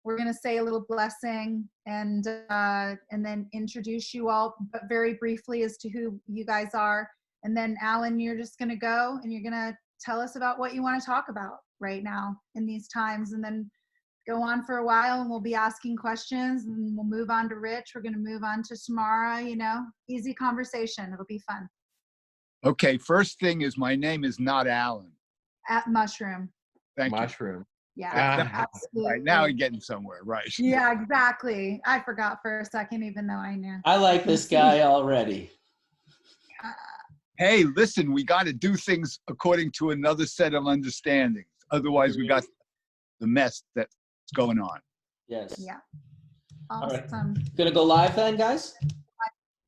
we're going to say a little blessing and then introduce you all, but very briefly as to who you guys are. And then Alan, you're just going to go and you're going to tell us about what you want to talk about right now in these times, and then go on for a while and we'll be asking questions and we'll move on to Rich. We're going to move on to Tamara, you know, easy conversation. It'll be fun. Okay. First thing is my name is not Alan. At Mushroom. Thank Mushroom. You. Yeah. Absolutely. Right, now I'm getting somewhere. Right. Yeah, exactly. I forgot for a second, even though I knew. I like this guy already. Hey, listen, we got to do things according to another set of understandings. Otherwise, we got the mess that's going on. Yes. Yeah. Awesome. Right. Gonna go live then, guys?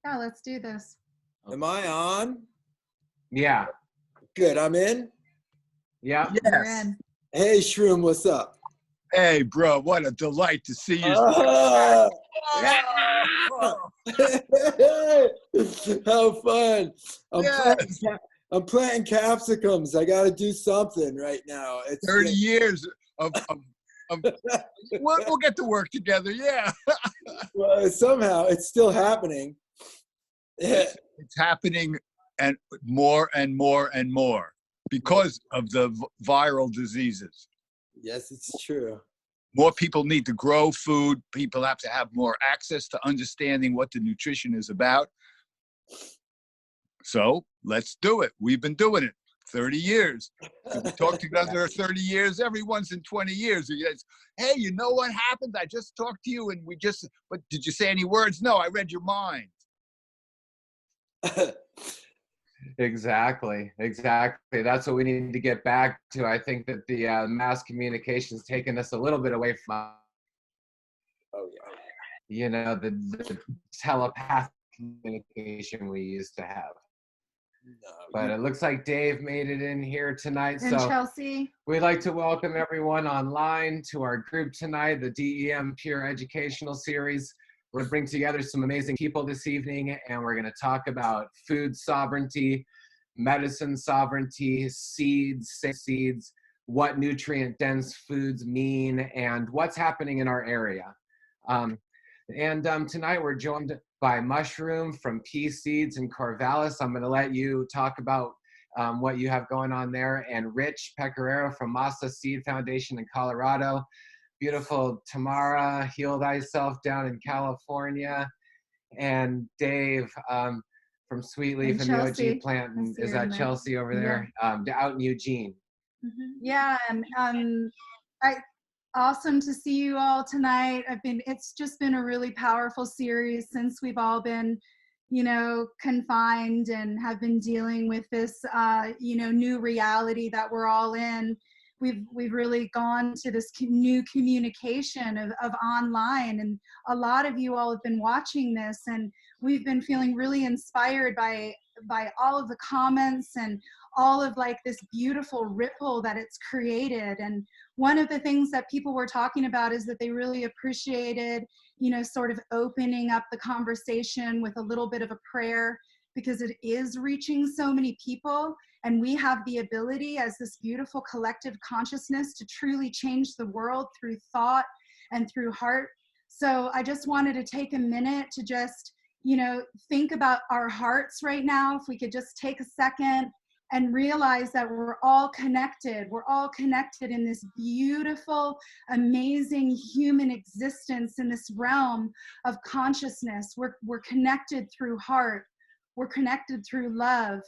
Yeah, let's do this. Am I on? Yeah. Good, I'm in? Yeah. You're in. Hey, Shroom, what's up? Hey, bro, what a delight to see you. How fun. Yes. I'm planting capsicums. I got to do something right now. It's 30 years of we'll get to work together, yeah. Well, somehow it's still happening. It's happening and more and more and more because of the viral diseases. Yes, it's true. More people need to grow food. People have to have more access to understanding what the nutrition is about. So let's do it. We've been doing it 30 years. We talked together 30 years. Every once in 20 years, you guys, hey, you know what happened? I just talked to you and but did you say any words? No, I read your mind. Exactly. That's what we need to get back to. I think that the mass communication's taken us a little bit away from, you know, the telepathic communication we used to have. But it looks like Dave made it in here tonight. And so Chelsea. We'd like to welcome everyone online to our group tonight, the DEM Pure Educational Series. We're going to bring together some amazing people this evening, and we're going to talk about food sovereignty, medicine sovereignty, seeds, what nutrient-dense foods mean, and what's happening in our area. Tonight we're joined by Mushroom from Seeds in Corvallis. I'm going to let you talk about what you have going on there, and Rich Pecoraro from Masa Seed Foundation in Colorado. Beautiful Tamara, Heal-Thyself down in California, and Dave from Sweet Leaf and the OG Plant. Is that Chelsea over there? Yeah. Out in Eugene. Yeah, and awesome to see you all tonight. It's just been a really powerful series since we've all been, you know, confined and have been dealing with this, you know, new reality that we're all in. We've really gone to this new communication of online, and a lot of you all have been watching this, and we've been feeling really inspired by all of the comments and all of like this beautiful ripple that it's created. And one of the things that people were talking about is that they really appreciated, you know, sort of opening up the conversation with a little bit of a prayer, because it is reaching so many people, and we have the ability as this beautiful collective consciousness to truly change the world through thought and through heart. So I just wanted to take a minute to just, you know, think about our hearts right now. If we could just take a second and realize that we're all connected. We're all connected in this beautiful, amazing human existence in this realm of consciousness. We're connected through heart. We're connected through love.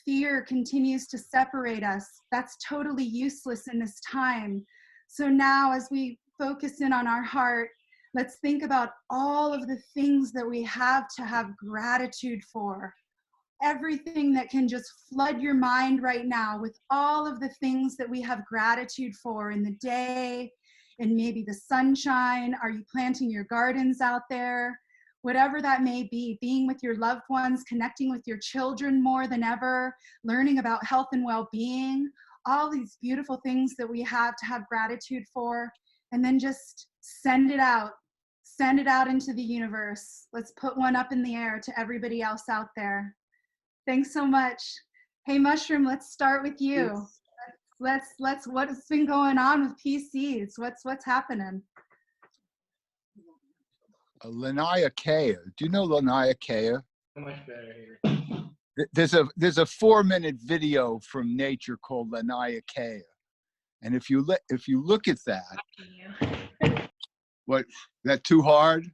Fear continues to separate us. That's totally useless in this time. So now as we focus in on our heart, let's think about all of the things that we have to have gratitude for. Everything that can just flood your mind right now with all of the things that we have gratitude for in the day, and maybe the sunshine. Are you planting your gardens out there? Whatever that may be, being with your loved ones, connecting with your children more than ever, learning about health and well-being, all these beautiful things that we have to have gratitude for, and then just send it out into the universe. Let's put one up in the air to everybody else out there. Thanks so much. Hey, Mushroom, let's start with you. Let's what's been going on with Seeds? What's happening? Laniakea. Do you know Laniakea? Much better here. There's a 4-minute video from nature called Laniakea, and if you look at that, what, that too hard?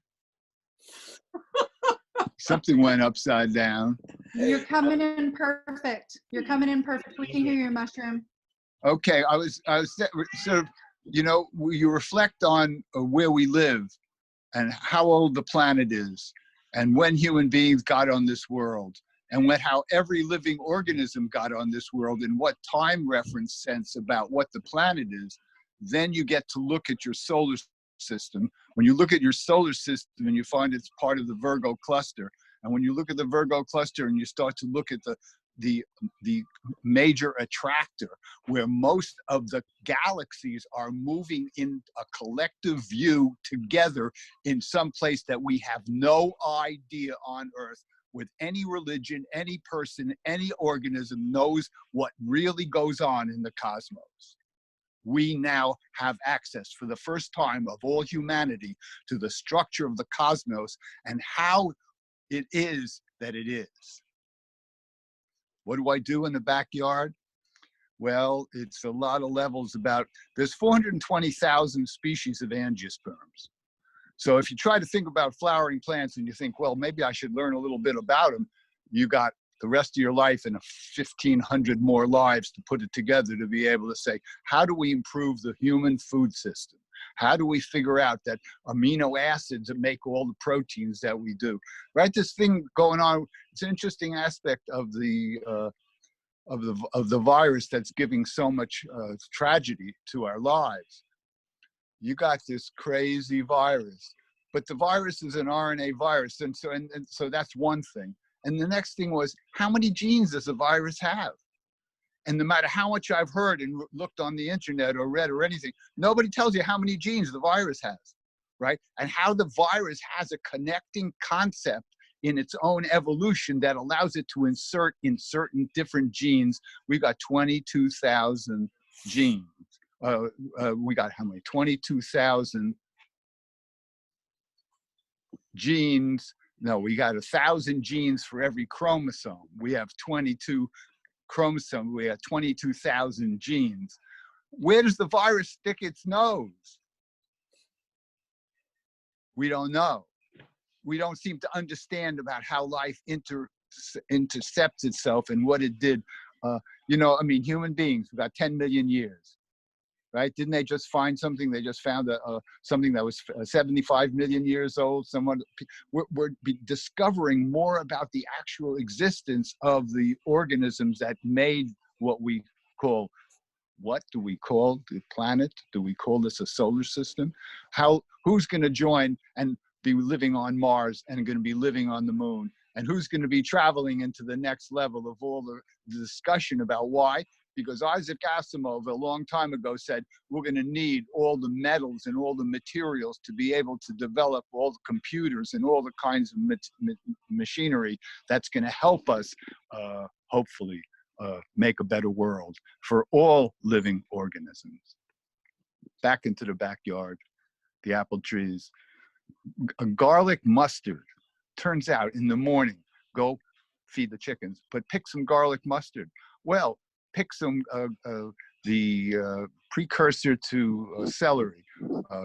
Something went upside down. You're coming in perfect. You're coming in perfect. We can hear your mushroom. Okay, I was sort of, you know, you reflect on where we live and how old the planet is and when human beings got on this world and how every living organism got on this world and what time reference sense about what the planet is. Then you get to look at your solar system. When you look at your solar system and you find it's part of the Virgo cluster, and when you look at the Virgo cluster and you start to look at the major attractor, where most of the galaxies are moving in a collective view together in some place that we have no idea on Earth, with any religion, any person, any organism knows what really goes on in the cosmos. We now have access for the first time of all humanity to the structure of the cosmos and how it is that it is. What do I do in the backyard? Well, it's a lot of levels there's 420,000 species of angiosperms. So if you try to think about flowering plants and you think, well, maybe I should learn a little bit about them, you got the rest of your life and 1,500 more lives to put it together to be able to say, how do we improve the human food system? How do we figure out that amino acids that make all the proteins that we do? Right, this thing going on, it's an interesting aspect of the virus that's giving so much tragedy to our lives. You got this crazy virus, but the virus is an RNA virus, and so that's one thing. And the next thing was, how many genes does the virus have? And no matter how much I've heard and looked on the internet or read or anything, nobody tells you how many genes the virus has, right? And how the virus has a connecting concept in its own evolution that allows it to insert in certain different genes. We got 22,000 genes. We got how many? 22,000 genes. No, we got 1,000 genes for every chromosome. We have 22 chromosomes. We have 22,000 genes. Where does the virus stick its nose? We don't know. We don't seem to understand about how life intercepts itself and what it did. You know, I mean, human beings, we've got 10 million years. Right? Didn't they just find something? They just found something that was 75 million years old. We're discovering more about the actual existence of the organisms that made what we call, what do we call the planet? Do we call this a solar system? Who's going to join and be living on Mars and going to be living on the moon? And who's going to be traveling into the next level of all the discussion about why? Because Isaac Asimov a long time ago said, we're going to need all the metals and all the materials to be able to develop all the computers and all the kinds of machinery that's going to help us, hopefully, make a better world for all living organisms. Back into the backyard, the apple trees. A garlic mustard. Turns out in the morning, go feed the chickens, but pick some garlic mustard. Well, pick some the precursor to celery,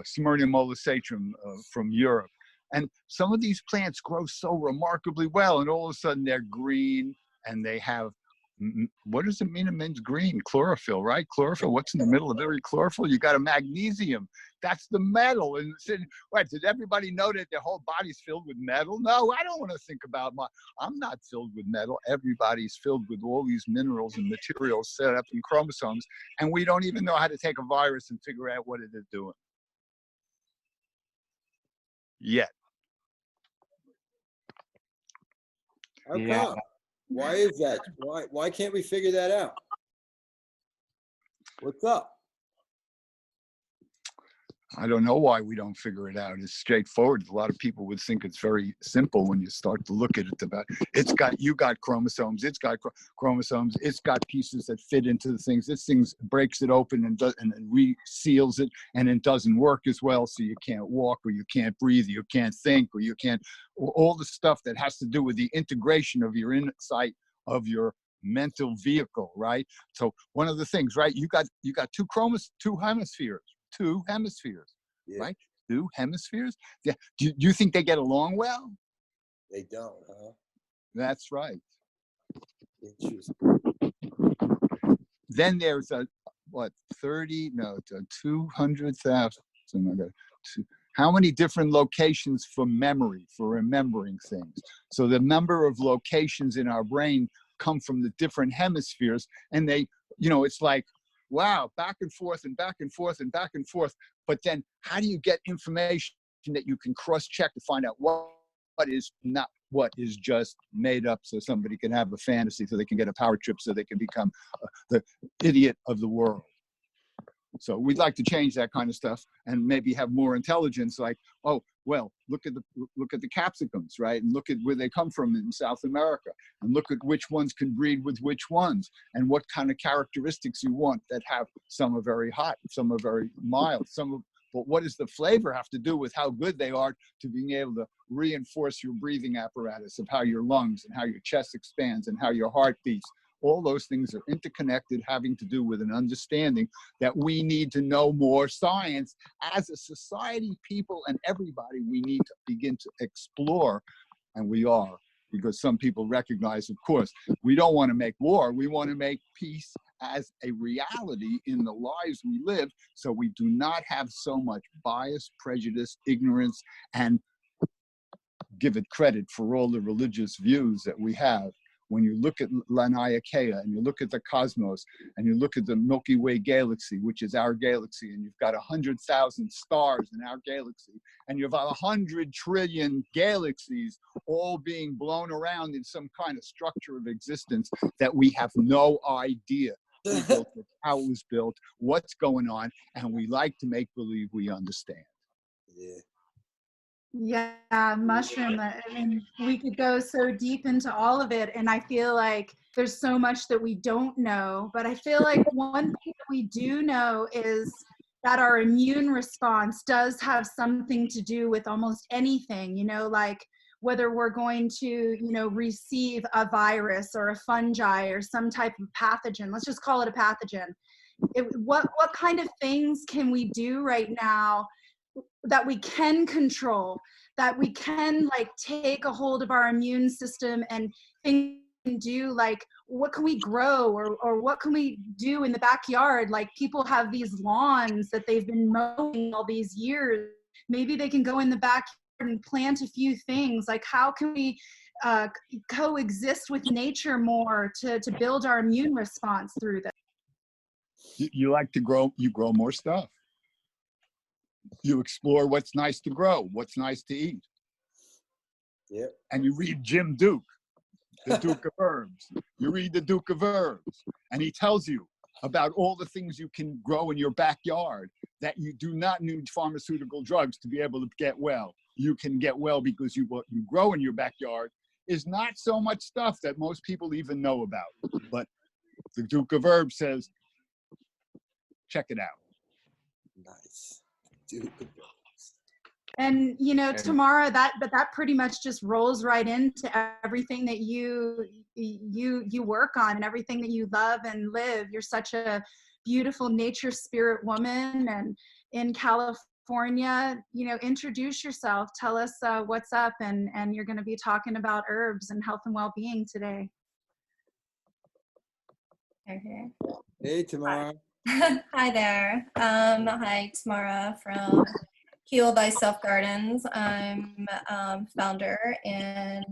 Smyrna mollisacrum from Europe. And some of these plants grow so remarkably well, and all of a sudden they're green and they have, what does it mean it means green? Chlorophyll, right? Chlorophyll, what's in the middle of every chlorophyll? You got a magnesium. That's the metal. And what, did everybody know that their whole body's filled with metal? No, I don't want to think about I'm not filled with metal. Everybody's filled with all these minerals and materials set up in chromosomes. And we don't even know how to take a virus and figure out what it is doing yet. How come? Yeah. Why is that? Why can't we figure that out? What's up? I don't know why we don't figure it out. It's straightforward. A lot of people would think it's very simple when you start to look at it. About you got chromosomes, it's got chromosomes, it's got pieces that fit into the things. This thing breaks it open and reseals it, and it doesn't work as well. So you can't walk, or you can't breathe, or you can't think, or you can't. All the stuff that has to do with the integration of your insight of your mental vehicle, right? So one of the things, right? You got two hemispheres. Two hemispheres, Yeah. right? Two hemispheres. Yeah. Do you think they get along well? They don't, huh? That's right. Interesting. Then there's a 200,000. How many different locations for memory, for remembering things? So the number of locations in our brain come from the different hemispheres, and they, it's like, wow, back and forth and back and forth and back and forth. But then how do you get information that you can cross-check to find out what is not, what is just made up, so somebody can have a fantasy, so they can get a power trip, so they can become the idiot of the world? So we'd like to change that kind of stuff and maybe have more intelligence, like, oh, well, look at the capsicums, right? And look at where they come from in South America, and look at which ones can breed with which ones, and what kind of characteristics you want that have, some are very hot, some are very mild, but what does the flavor have to do with how good they are to being able to reinforce your breathing apparatus, of how your lungs and how your chest expands and how your heart beats? All those things are interconnected, having to do with an understanding that we need to know more science as a society, people, and everybody. We need to begin to explore, and we are, because some people recognize, of course, we don't want to make war. We want to make peace as a reality in the lives we live, so we do not have so much bias, prejudice, ignorance, and give it credit for all the religious views that we have. When you look at Laniakea, and you look at the cosmos, and you look at the Milky Way galaxy, which is our galaxy, and you've got 100,000 stars in our galaxy, and you've got 100 trillion galaxies all being blown around in some kind of structure of existence that we have no idea who built it, how it was built, what's going on, and we like to make believe we understand. Yeah. Yeah, mushroom. I mean, we could go so deep into all of it, and I feel like there's so much that we don't know. But I feel like one thing that we do know is that our immune response does have something to do with almost anything, like whether we're going to, receive a virus or a fungi or some type of pathogen. Let's just call it a pathogen. What kind of things can we do right now that we can control, that we can like take a hold of our immune system and do, like, what can we grow, or what can we do in the backyard? Like, people have these lawns that they've been mowing all these years. Maybe they can go in the backyard and plant a few things. Like, how can we coexist with nature more to build our immune response through this? You like to grow, you grow more stuff. You explore what's nice to grow, what's nice to eat. Yep. And you read Jim Duke, the Duke of Herbs. You read the Duke of Herbs, and he tells you about all the things you can grow in your backyard, that you do not need pharmaceutical drugs to be able to get well. You can get well because what you grow in your backyard is not so much stuff that most people even know about. But the Duke of Herbs says, check it out. Nice. Duke of Herbs. And Tamara, that pretty much just rolls right into everything that you work on and everything that you love and live. You're such a beautiful nature spirit woman, and in California, introduce yourself. Tell us what's up, and you're going to be talking about herbs and health and well-being today. Okay. Hey, Tamara. Hi there. Hi, Tamara from Heal-ThyselfGardens. I'm founder and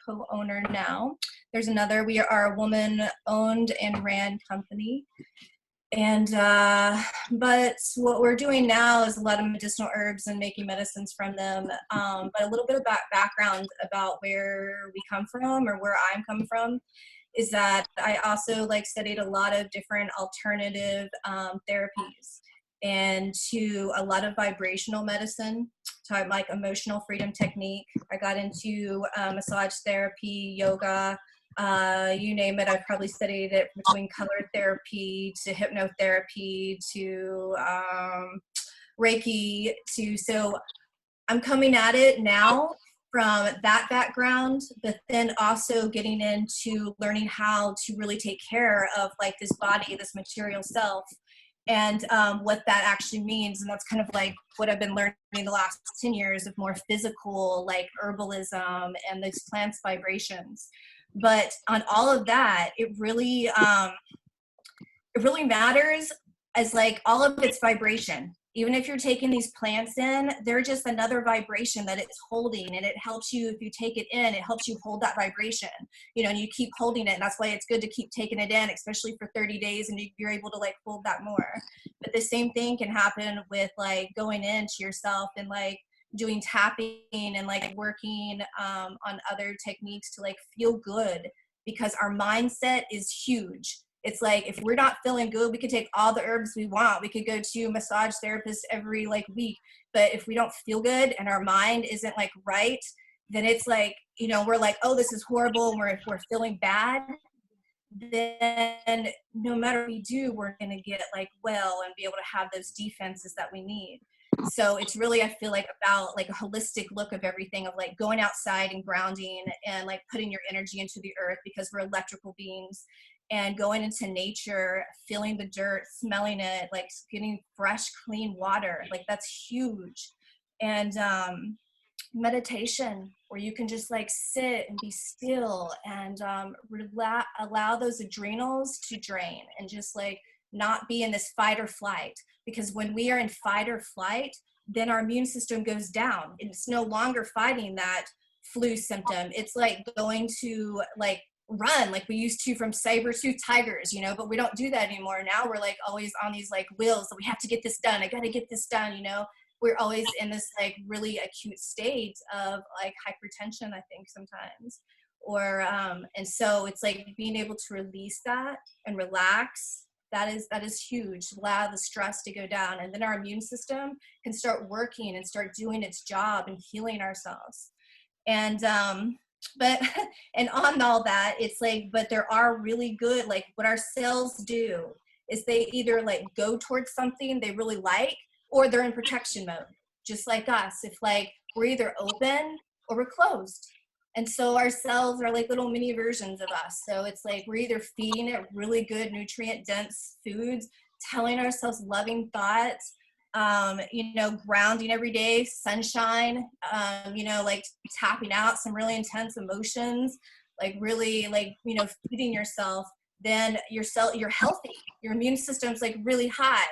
co-owner now. We are a woman-owned and ran company. And, but what we're doing now is a lot of medicinal herbs and making medicines from them. But a little bit about background about where we come from, or where I'm coming from, is that I also studied a lot of different alternative therapies. and to a lot of vibrational medicine, to like emotional freedom technique. I got into massage therapy, yoga, you name it. I've probably studied it, between color therapy to hypnotherapy to Reiki so I'm coming at it now from that background, but then also getting into learning how to really take care of like this body, this material self, and what that actually means. And that's kind of like what I've been learning the last 10 years of more physical, like herbalism and these plants vibrations. But on all of that, it really matters as like all of its vibration. Even if you're taking these plants in, they're just another vibration that it's holding, and it helps you, if you take it in, it helps you hold that vibration, you know, and you keep holding it. And that's why it's good to keep taking it in, especially for 30 days, and you're able to like hold that more. But the same thing can happen with like going into yourself and like doing tapping and like working on other techniques to like feel good, because our mindset is huge. It's like, if we're not feeling good, we could take all the herbs we want. We could go to massage therapists every like week. But if we don't feel good and our mind isn't like right, then it's like, you know, we're like, oh, this is horrible. And we're feeling bad. Then no matter what we do, we're going to get like well and be able to have those defenses that we need. So it's really, I feel like, about like a holistic look of everything, of like going outside and grounding and like putting your energy into the earth, because we're electrical beings, and going into nature, feeling the dirt, smelling it, like getting fresh, clean water. Like that's huge. And meditation, where you can just like sit and be still and allow those adrenals to drain and just like not be in this fight or flight. Because when we are in fight or flight, then our immune system goes down. It's no longer fighting that flu symptom. It's like going to like run like we used to from saber-tooth tigers, you know, but we don't do that anymore. Now we're like always on these like wheels that we have to get this done. I got to get this done, you know. We're always in this like really acute state of like hypertension, I think sometimes, or and so it's like being able to release that and relax. That is huge. Allow the stress to go down, and then our immune system can start working and start doing its job and healing ourselves. And but and on all that, it's like, but there are really good, like what our cells do is they either like go towards something they really like, or they're in protection mode, just like us. If like we're either open or we're closed. And so our cells are like little mini versions of us. So it's like we're either feeding it really good nutrient dense foods, telling ourselves loving thoughts, you know, grounding every day, sunshine, you know, like tapping out some really intense emotions, like really like, you know, feeding yourself, then you're healthy. Your immune system's like really high.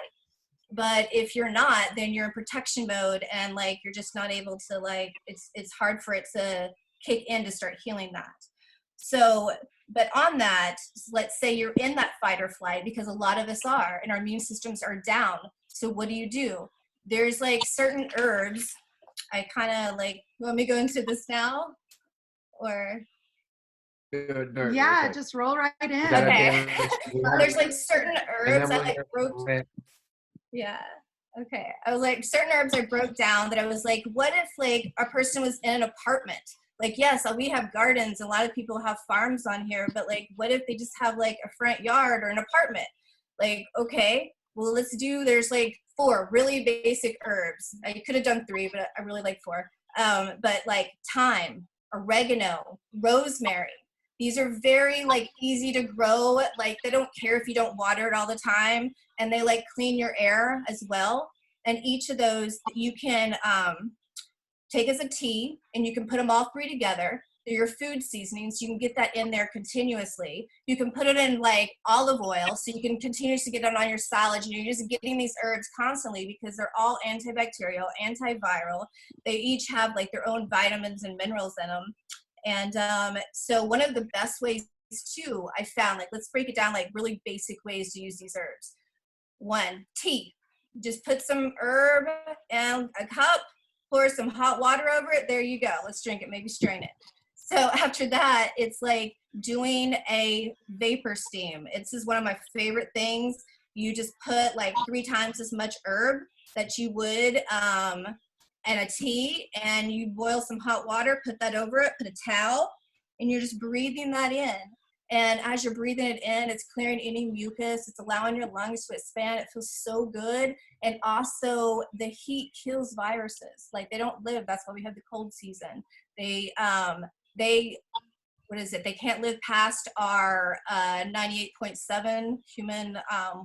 But if you're not, then you're in protection mode, and like you're just not able to like, it's hard for it to kick in to start healing that. So, but on that, let's say you're in that fight or flight, because a lot of us are, and our immune systems are down. So what do? There's like certain herbs. I kind of like, you want me to go into this now? Or? Yeah, just roll right in. Okay. There's like certain herbs I like broke. Yeah. Okay. I was like, certain herbs I broke down that I was like, what if like a person was in an apartment? Like, yes, we have gardens. A lot of people have farms on here, but like, what if they just have like a front yard or an apartment? Like, okay, well, there's like 4 really basic herbs. I could have done 3, but I really like 4. But like thyme, oregano, rosemary. These are very like easy to grow. Like they don't care if you don't water it all the time, and they like clean your air as well. And each of those you can take as a tea, and you can put them all 3 together. They're your food seasonings. You can get that in there continuously. You can put it in like olive oil, so you can continuously get it on your salad. You're just getting these herbs constantly because they're all antibacterial, antiviral. They each have like their own vitamins and minerals in them. And so one of the best ways too, I found, like, let's break it down, like really basic ways to use these herbs. 1, tea. Just put some herb in a cup, pour some hot water over it. There you go. Let's drink it. Maybe strain it. So after that, it's like doing a vapor steam. This is one of my favorite things. you just put like 3 times as much herb that you would in a tea, and you boil some hot water, put that over it, put a towel, and you're just breathing that in. And as you're breathing it in, it's clearing any mucus. It's allowing your lungs to expand. It feels so good. And also the heat kills viruses. Like they don't live. That's why we have the cold season. They what is it? They can't live past our 98.7 human,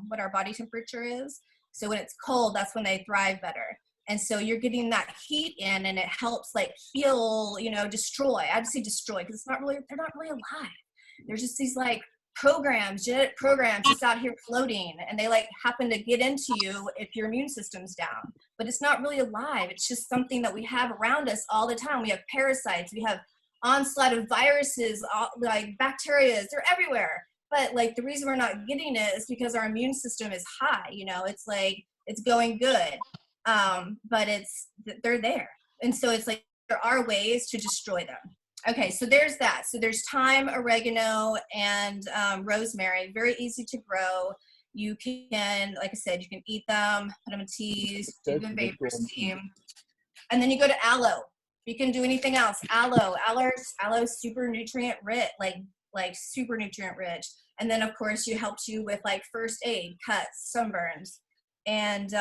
what our body temperature is. So when it's cold, that's when they thrive better. And so you're getting that heat in, and it helps like heal, you know, destroy. I'd say destroy, because they're not really alive. There's just these like genetic programs just out here floating, and they like happen to get into you if your immune system's down. But it's not really alive. It's just something that we have around us all the time. We have parasites. We have onslaught of viruses, like bacteria. They're everywhere. But like the reason we're not getting it is because our immune system is high. You know, it's like it's going good. But they're there. And so it's like there are ways to destroy them. Okay, so there's that. So there's thyme, oregano, and rosemary. Very easy to grow. You can, like I said, you can eat them, put them in teas, do them vapor steam. And then you go to aloe. You can do anything else. Aloe is super nutrient rich, like super nutrient rich. And then of course you helps you with like first aid, cuts, sunburns. And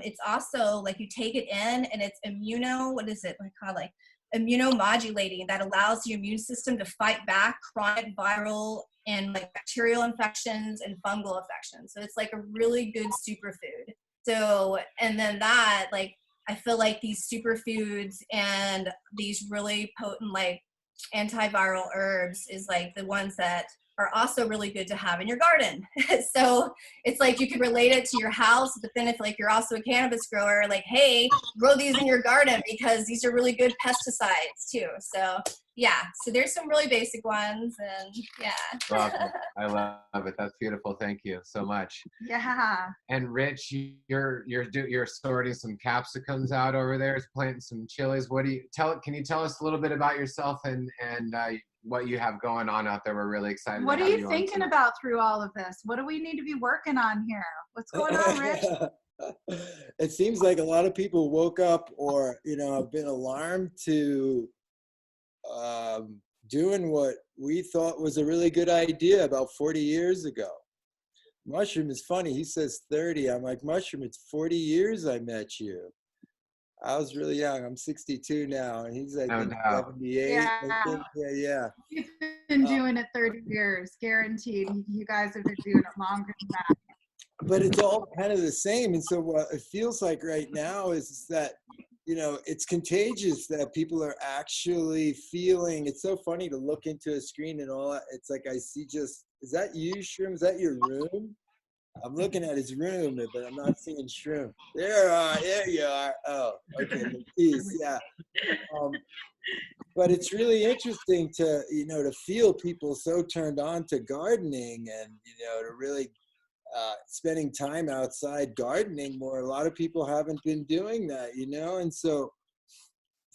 it's also like you take it in, and it's immunomodulating, that allows the immune system to fight back chronic viral and like bacterial infections and fungal infections. So it's like a really good superfood. So, and then that, like, I feel like these superfoods and these really potent like antiviral herbs is like the ones that are also really good to have in your garden. So it's like you can relate it to your house, but then if like you're also a cannabis grower, like, hey, grow these in your garden because these are really good pesticides too. So yeah, so there's some really basic ones, and yeah. Love it. I love it. That's beautiful. Thank you so much. Yeah. And Rich, you're sorting some capsicums out over there, planting some chilies. Can you tell us a little bit about yourself and what you have going on out there? We're really excited. What are you thinking about through all of this? What do we need to be working on here? What's going on, Rich? It seems like a lot of people woke up or, have been alarmed to doing what we thought was a really good idea about 40 years ago. Mushroom is funny. He says 30. I'm like, Mushroom, it's 40 years I met you. I was really young. I'm 62 now, and he's like 78. Yeah. I think. Yeah. You've been doing it 30 years, guaranteed. You guys have been doing it longer than that. But it's all kind of the same. And so what it feels like right now is that, it's contagious that people are actually feeling. It's so funny to look into a screen and all that. It's like I see is that you, Shroom? Is that your room? I'm looking at his room, but I'm not seeing Shroom. There you are. Oh, okay. Peace. Yeah. But it's really interesting to, to feel people so turned on to gardening and, to really spending time outside gardening more. A lot of people haven't been doing that, and so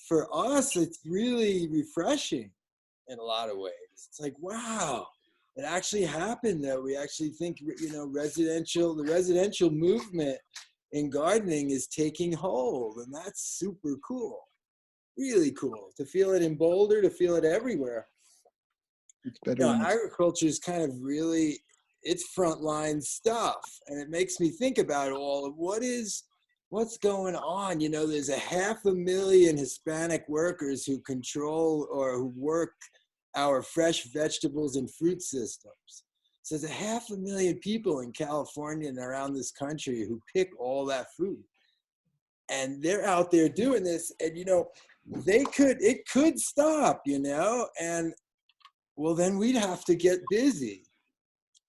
for us, it's really refreshing in a lot of ways. It's like, wow, it actually happened that we actually think, the residential movement in gardening is taking hold, and that's super cool. Really cool to feel it in Boulder, to feel it everywhere. It's better. Agriculture is kind of really, it's frontline stuff, and it makes me think about all of what's going on. There's 500,000 Hispanic workers who control or who work our fresh vegetables and fruit systems. So there's 500,000 people in California and around this country who pick all that food, and they're out there doing this. And it could stop, and well, then we'd have to get busy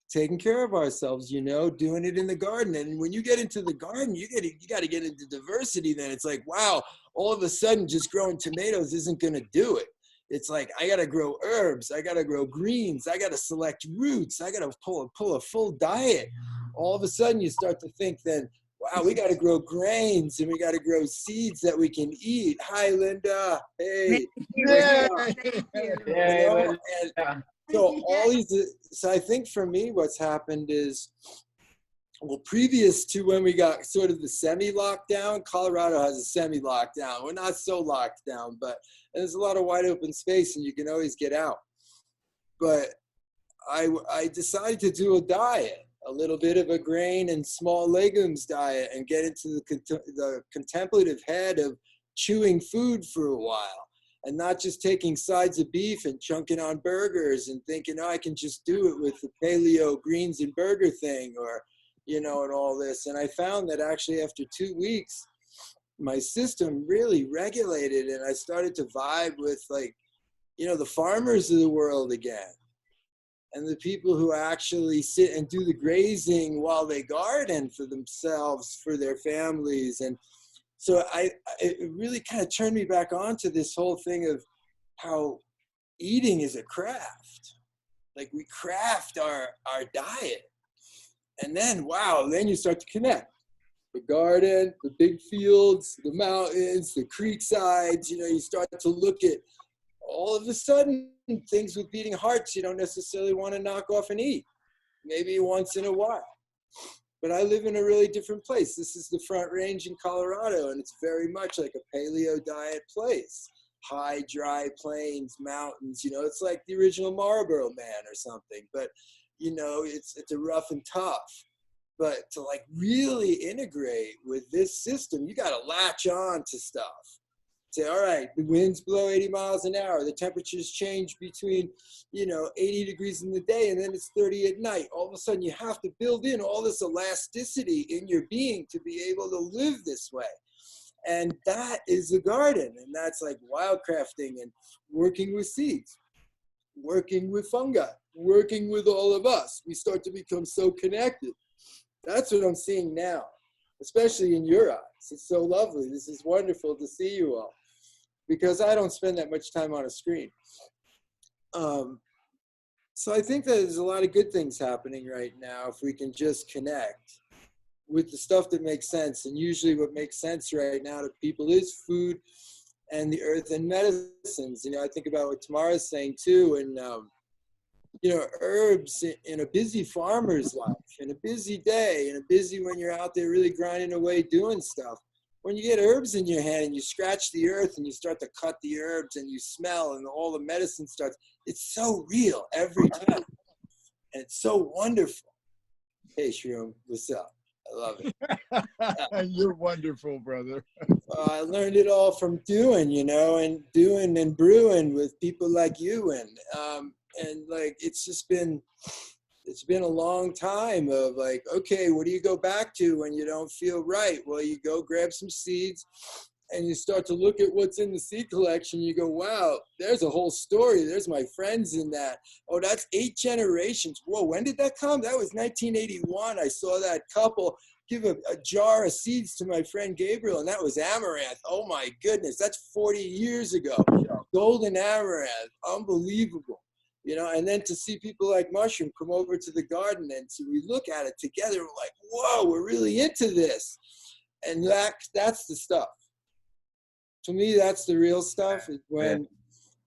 taking care of ourselves, doing it in the garden. And when you get into the garden, you got to get into diversity. Then it's like, wow, all of a sudden just growing tomatoes isn't going to do it. It's like, I got to grow herbs. I got to grow greens. I got to select roots. I got to pull a full diet. All of a sudden you start to think then, wow, we got to grow grains and we got to grow seeds that we can eat. Hi, Linda. Hey. So I think for me, what's happened is Well, previous to when we got sort of the semi-lockdown, Colorado has a semi-lockdown. We're not so locked down, but there's a lot of wide open space and you can always get out. But I decided to do a diet, a little bit of a grain and small legumes diet, and get into the contemplative head of chewing food for a while and not just taking sides of beef and chunking on burgers and thinking, oh, I can just do it with the paleo greens and burger thing, or, you know, and all this. And I found that actually after 2 weeks, my system really regulated and I started to vibe with, like, you know, the farmers of the world again. And the people who actually sit and do the grazing while they garden for themselves, for their families. And so it really kind of turned me back on to this whole thing of how eating is a craft. Like, we craft our diet. And then, wow, then you start to connect. The garden, the big fields, the mountains, the creek sides, you know, you start to look at all of a sudden things with beating hearts you don't necessarily want to knock off and eat, maybe once in a while. But I live in a really different place. This is the Front Range in Colorado, and it's very much like a paleo diet place. High, dry plains, mountains, you know, it's like the original Marlboro Man or something. But, you know, it's a rough and tough. But to, like, really integrate with this system, you got to latch on to stuff. Say, all right, the winds blow 80 miles an hour. The temperatures change between, you know, 80 degrees in the day and then it's 30 at night. All of a sudden you have to build in all this elasticity in your being to be able to live this way. And that is the garden. And that's like wildcrafting and working with seeds, working with fungi, working with all of us. We start to become so connected. That's what I'm seeing now, especially in your eyes. It's so lovely. This is wonderful to see you all, because I don't spend that much time on a screen. So I think that there's a lot of good things happening right now if we can just connect with the stuff that makes sense. And usually what makes sense right now to people is food and the earth and medicines. You know, I think about what Tamara's saying too, and you know, herbs in a busy farmer's life, in a busy day, in a busy when you're out there really grinding away doing stuff. When you get herbs in your hand and you scratch the earth and you start to cut the herbs and you smell and all the medicine starts, it's so real every time. And it's so wonderful. Hey, Shroom, what's up? I love it. You're wonderful, brother. I learned it all from doing, you know, and doing and brewing with people like you. And like, it's been a long time of like, okay, what do you go back to when you don't feel right? Well, you go grab some seeds and you start to look at what's in the seed collection. You go, wow, there's a whole story. There's my friends in that. Oh, that's 8 generations. Whoa, when did that come? That was 1981. I saw that couple give a jar of seeds to my friend Gabriel, and that was amaranth. Oh my goodness, that's 40 years ago. Golden amaranth, unbelievable. You know, and then to see people like Mushroom come over to the garden and so we look at it together, we're like, whoa, we're really into this. And that's the stuff. To me, that's the real stuff, is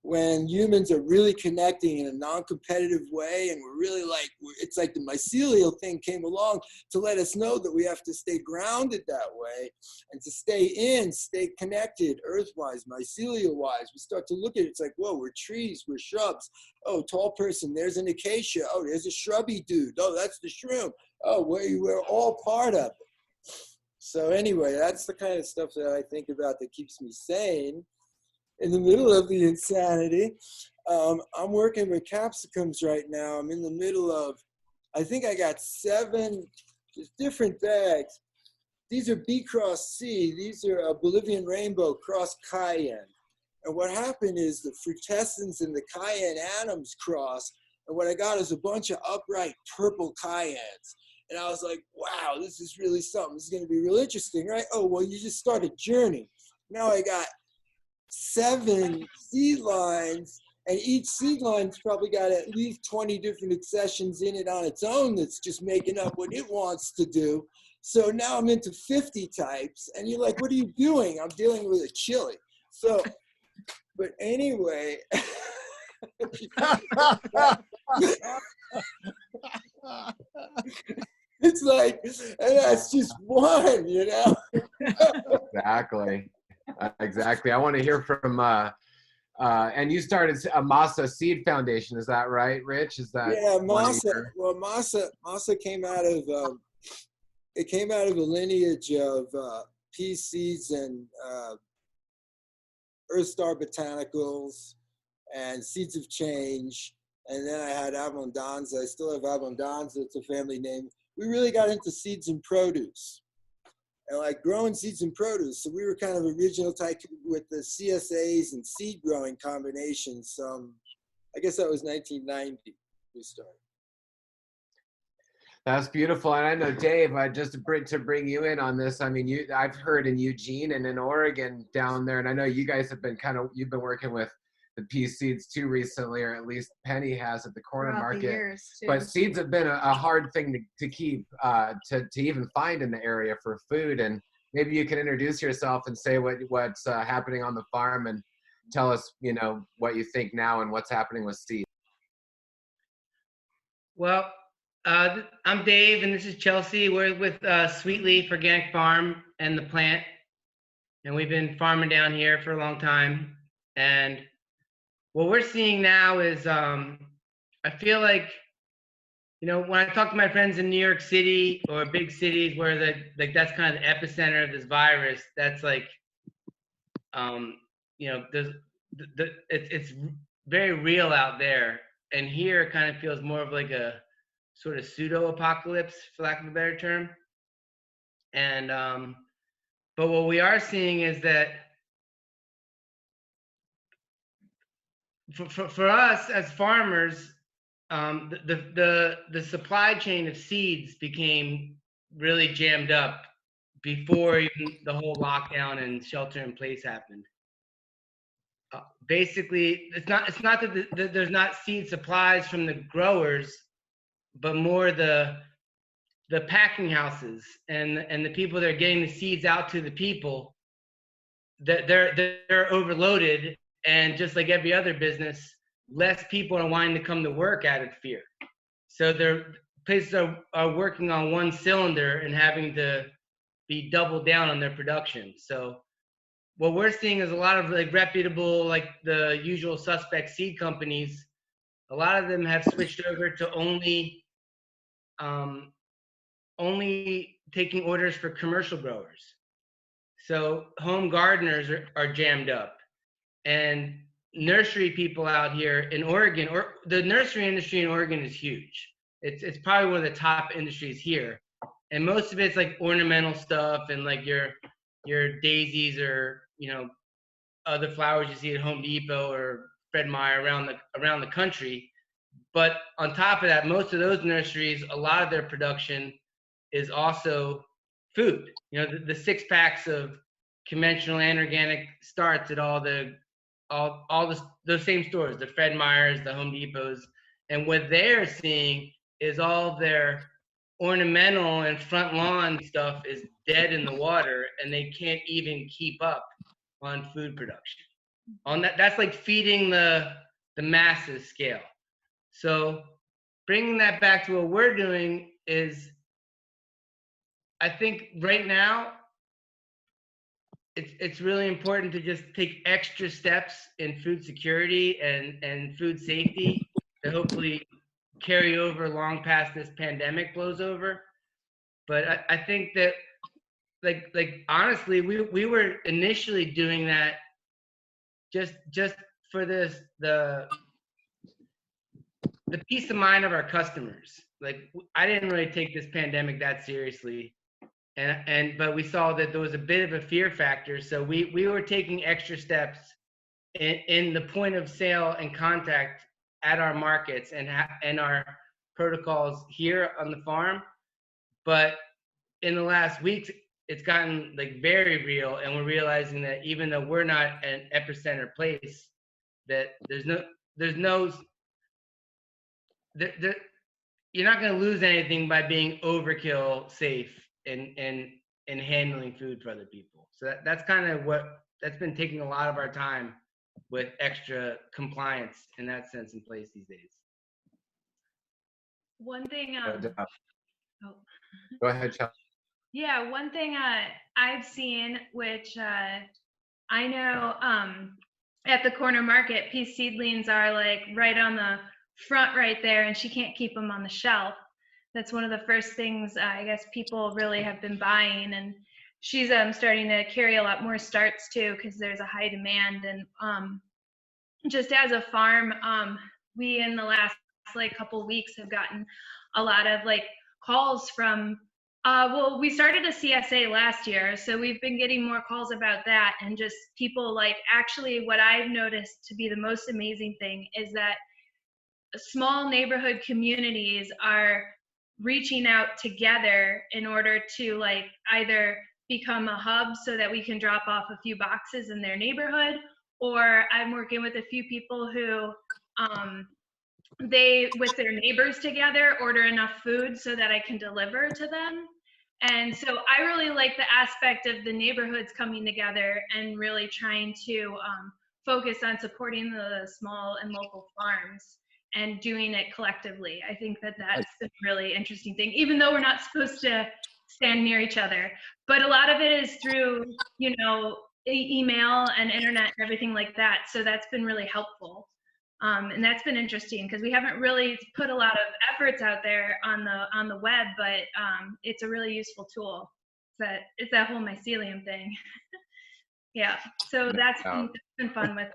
when humans are really connecting in a non-competitive way, and we're really like, it's like the mycelial thing came along to let us know that we have to stay grounded that way and to stay connected earth-wise, mycelial-wise. We start to look at it, it's like, whoa, we're trees, we're shrubs. Oh, tall person, there's an acacia. Oh, there's a shrubby dude. Oh, that's the shroom. Oh, we're all part of it. So anyway, that's the kind of stuff that I think about that keeps me sane in the middle of the insanity. I'm working with capsicums right now. I'm in the middle of, I think I got 7 different bags. These are B-Cross C. These are a Bolivian rainbow cross cayenne. And what happened is the frutescens and the cayenne anims cross. And what I got is a bunch of upright purple cayennes. And I was like, wow, this is really something. This is going to be real interesting, right? Oh, well, you just start a journey. Now I got 7 seed lines, and each seed line's probably got at least 20 different accessions in it on its own that's just making up what it wants to do. So now I'm into 50 types, and you're like, what are you doing? I'm dealing with a chili. So, but anyway. It's like, and that's just one, you know? Exactly. Exactly. I want to hear from, and you started a Masa Seed Foundation. Is that right, Rich? Is that Yeah, one of Masa. your- Well, Masa came out of it came out of a lineage of pea seeds and Earth Star Botanicals and Seeds of Change. And then I had Abundanza. I still have Abundanza. It's a family name. We really got into seeds and produce and like growing seeds and produce. So we were kind of original type with the CSAs and seed growing combinations. I guess that was 1990 we started. That's beautiful. And I know, Dave, to bring you in on this, I mean, I've heard in Eugene and in Oregon down there, and I know you guys have been you've been working with the pea seeds too recently, or at least Penny has at the corner Throughout the market. years, too. But seeds have been a hard thing to keep, to even find in the area for food. And maybe you can introduce yourself and say what's happening on the farm and tell us, you know, what you think now and what's happening with seeds. Well, I'm Dave, and this is Chelsea. We're with Sweet Leaf Organic Farm and The Plant, and we've been farming down here for a long time. And what we're seeing now is, I feel like, you know, when I talk to my friends in New York City or big cities where that's kind of the epicenter of this virus, that's like, you know, it's very real out there. And here it kind of feels more of like a sort of pseudo-apocalypse, for lack of a better term. And but what we are seeing is that for us as farmers, the supply chain of seeds became really jammed up before even the whole lockdown and shelter in place happened. Basically, it's not that there's not seed supplies from the growers, but more the packing houses and the people that are getting the seeds out to the people, that they're overloaded, and just like every other business, less people are wanting to come to work out of fear. So their places are working on one cylinder and having to be doubled down on their production. So what we're seeing is a lot of like reputable, like the usual suspect seed companies, a lot of them have switched over to only taking orders for commercial growers. So home gardeners are jammed up, and nursery people out here in Oregon, or the nursery industry in Oregon is huge. It's probably one of the top industries here, and most of it's like ornamental stuff and like your daisies or, you know, other flowers you see at Home Depot or Fred Meyer around the country. But on top of that, most of those nurseries, a lot of their production is also food. You know, the 6-packs of conventional and organic starts at those same stores, the Fred Meyers, the Home Depots. And what they're seeing is all of their ornamental and front lawn stuff is dead in the water, and they can't even keep up on food production. That's like feeding the masses scale. So bringing that back to what we're doing is, I think right now, it's really important to just take extra steps in food security and food safety to hopefully carry over long past this pandemic blows over. But I think that like honestly, we were initially doing that just for the peace of mind of our customers. Like, I didn't really take this pandemic that seriously. But we saw that there was a bit of a fear factor. So we were taking extra steps in the point of sale and contact at our markets and our protocols here on the farm. But in the last weeks, it's gotten like very real, and we're realizing that even though we're not an epicenter place, that you're not going to lose anything by being overkill safe and handling food for other people. So that's kind of that's been taking a lot of our time, with extra compliance in that sense in place these days. One thing Oh. Go ahead, Chelsea. Yeah, one thing I've seen, which I know at the corner market, peace seedlings are like right on the front right there, and she can't keep them on the shelf. That's one of the first things I guess people really have been buying, and she's starting to carry a lot more starts too because there's a high demand. And just as a farm, we in the last like couple weeks have gotten a lot of like calls from well, we started a CSA last year, so we've been getting more calls about that, and just people like, actually what I've noticed to be the most amazing thing is that small neighborhood communities are reaching out together in order to like either become a hub so that we can drop off a few boxes in their neighborhood, or I'm working with a few people who they, with their neighbors together, order enough food so that I can deliver to them. And so I really like the aspect of the neighborhoods coming together and really trying to focus on supporting the small and local farms and doing it collectively. I think that that's a really interesting thing, even though we're not supposed to stand near each other. But a lot of it is through, you know, email and internet and everything like that. So that's been really helpful. And that's been interesting because we haven't really put a lot of efforts out there on the web, but it's a really useful tool. It's that whole mycelium thing. Yeah, so that's been fun with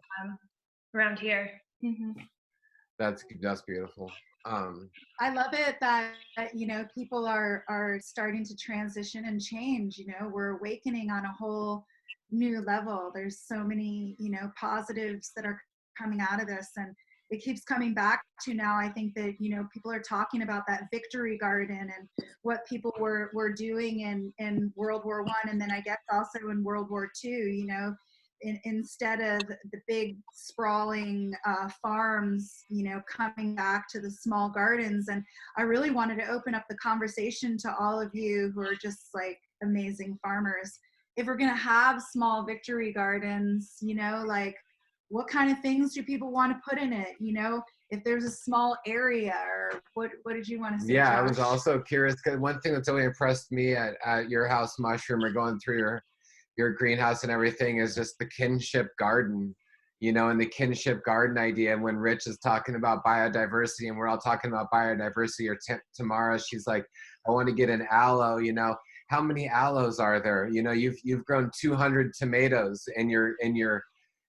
around here. Mm-hmm. That's beautiful. I love it that, you know, people are starting to transition and change. You know, we're awakening on a whole new level. There's so many, you know, positives that are coming out of this, and it keeps coming back to now. I think that, you know, people are talking about that victory garden and what people were doing in World War I, and then I guess also in World War II, you know, instead of the big sprawling farms, you know, coming back to the small gardens. And I really wanted to open up the conversation to all of you who are just like amazing farmers. If we're gonna have small victory gardens, you know, like, what kind of things do people want to put in it? You know, if there's a small area, or what did you want to say? Yeah, Josh? I was also curious because one thing that's really impressed me at your house, Mushroom, or going through your greenhouse and everything, is just the kinship garden, you know, and the kinship garden idea. When Rich is talking about biodiversity and we're all talking about biodiversity, or Tamara, she's like, I want to get an aloe, you know. How many aloes are there? You know, you've grown 200 tomatoes in your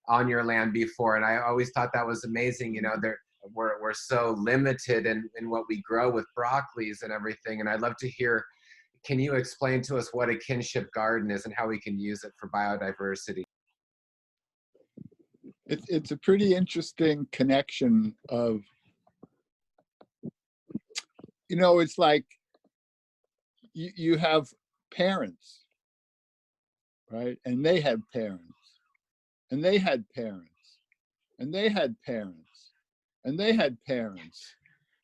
on your land before, and I always thought that was amazing. You know, we're so limited in what we grow with broccolis and everything, and I'd love to hear, can you explain to us what a kinship garden is and how we can use it for biodiversity? It's a pretty interesting connection of, you know, it's like you have parents, right? And they had parents. And they had parents, and they had parents, and they had parents.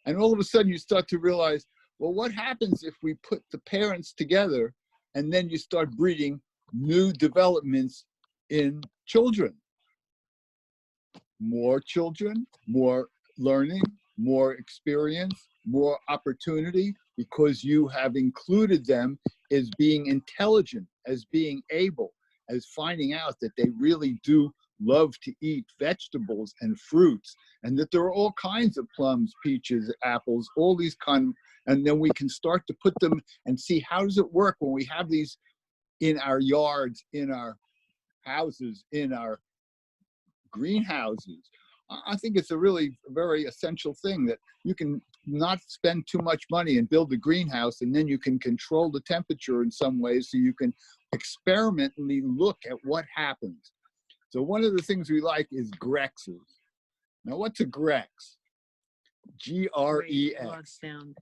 And all of a sudden you start to realize, well, what happens if we put the parents together and then you start breeding new developments in children? More children, more learning, more experience, more opportunity, because you have included them as being intelligent, as being able, as finding out that they really do love to eat vegetables and fruits, and that there are all kinds of plums, peaches, apples, all these and then we can start to put them and see, how does it work when we have these in our yards, in our houses, in our greenhouses. I think it's a really very essential thing, that you can not spend too much money and build a greenhouse, and then you can control the temperature in some ways, so you can experimentally look at what happens. So one of the things we like is Grexes. Now, what's a Grex? G-R-E-X. Sound.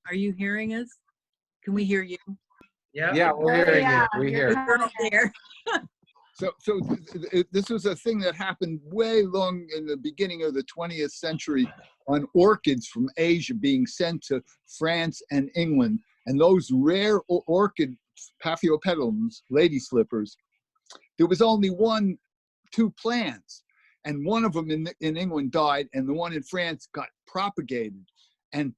Are you hearing us? Can we hear you? Yeah, we're hearing you. We hear. There. So this was a thing that happened way long in the beginning of the 20th century on orchids from Asia being sent to France and England. And those rare orchid Paphiopedilums, lady slippers, there was only two plants. And one of them in England died, and the one in France got propagated. And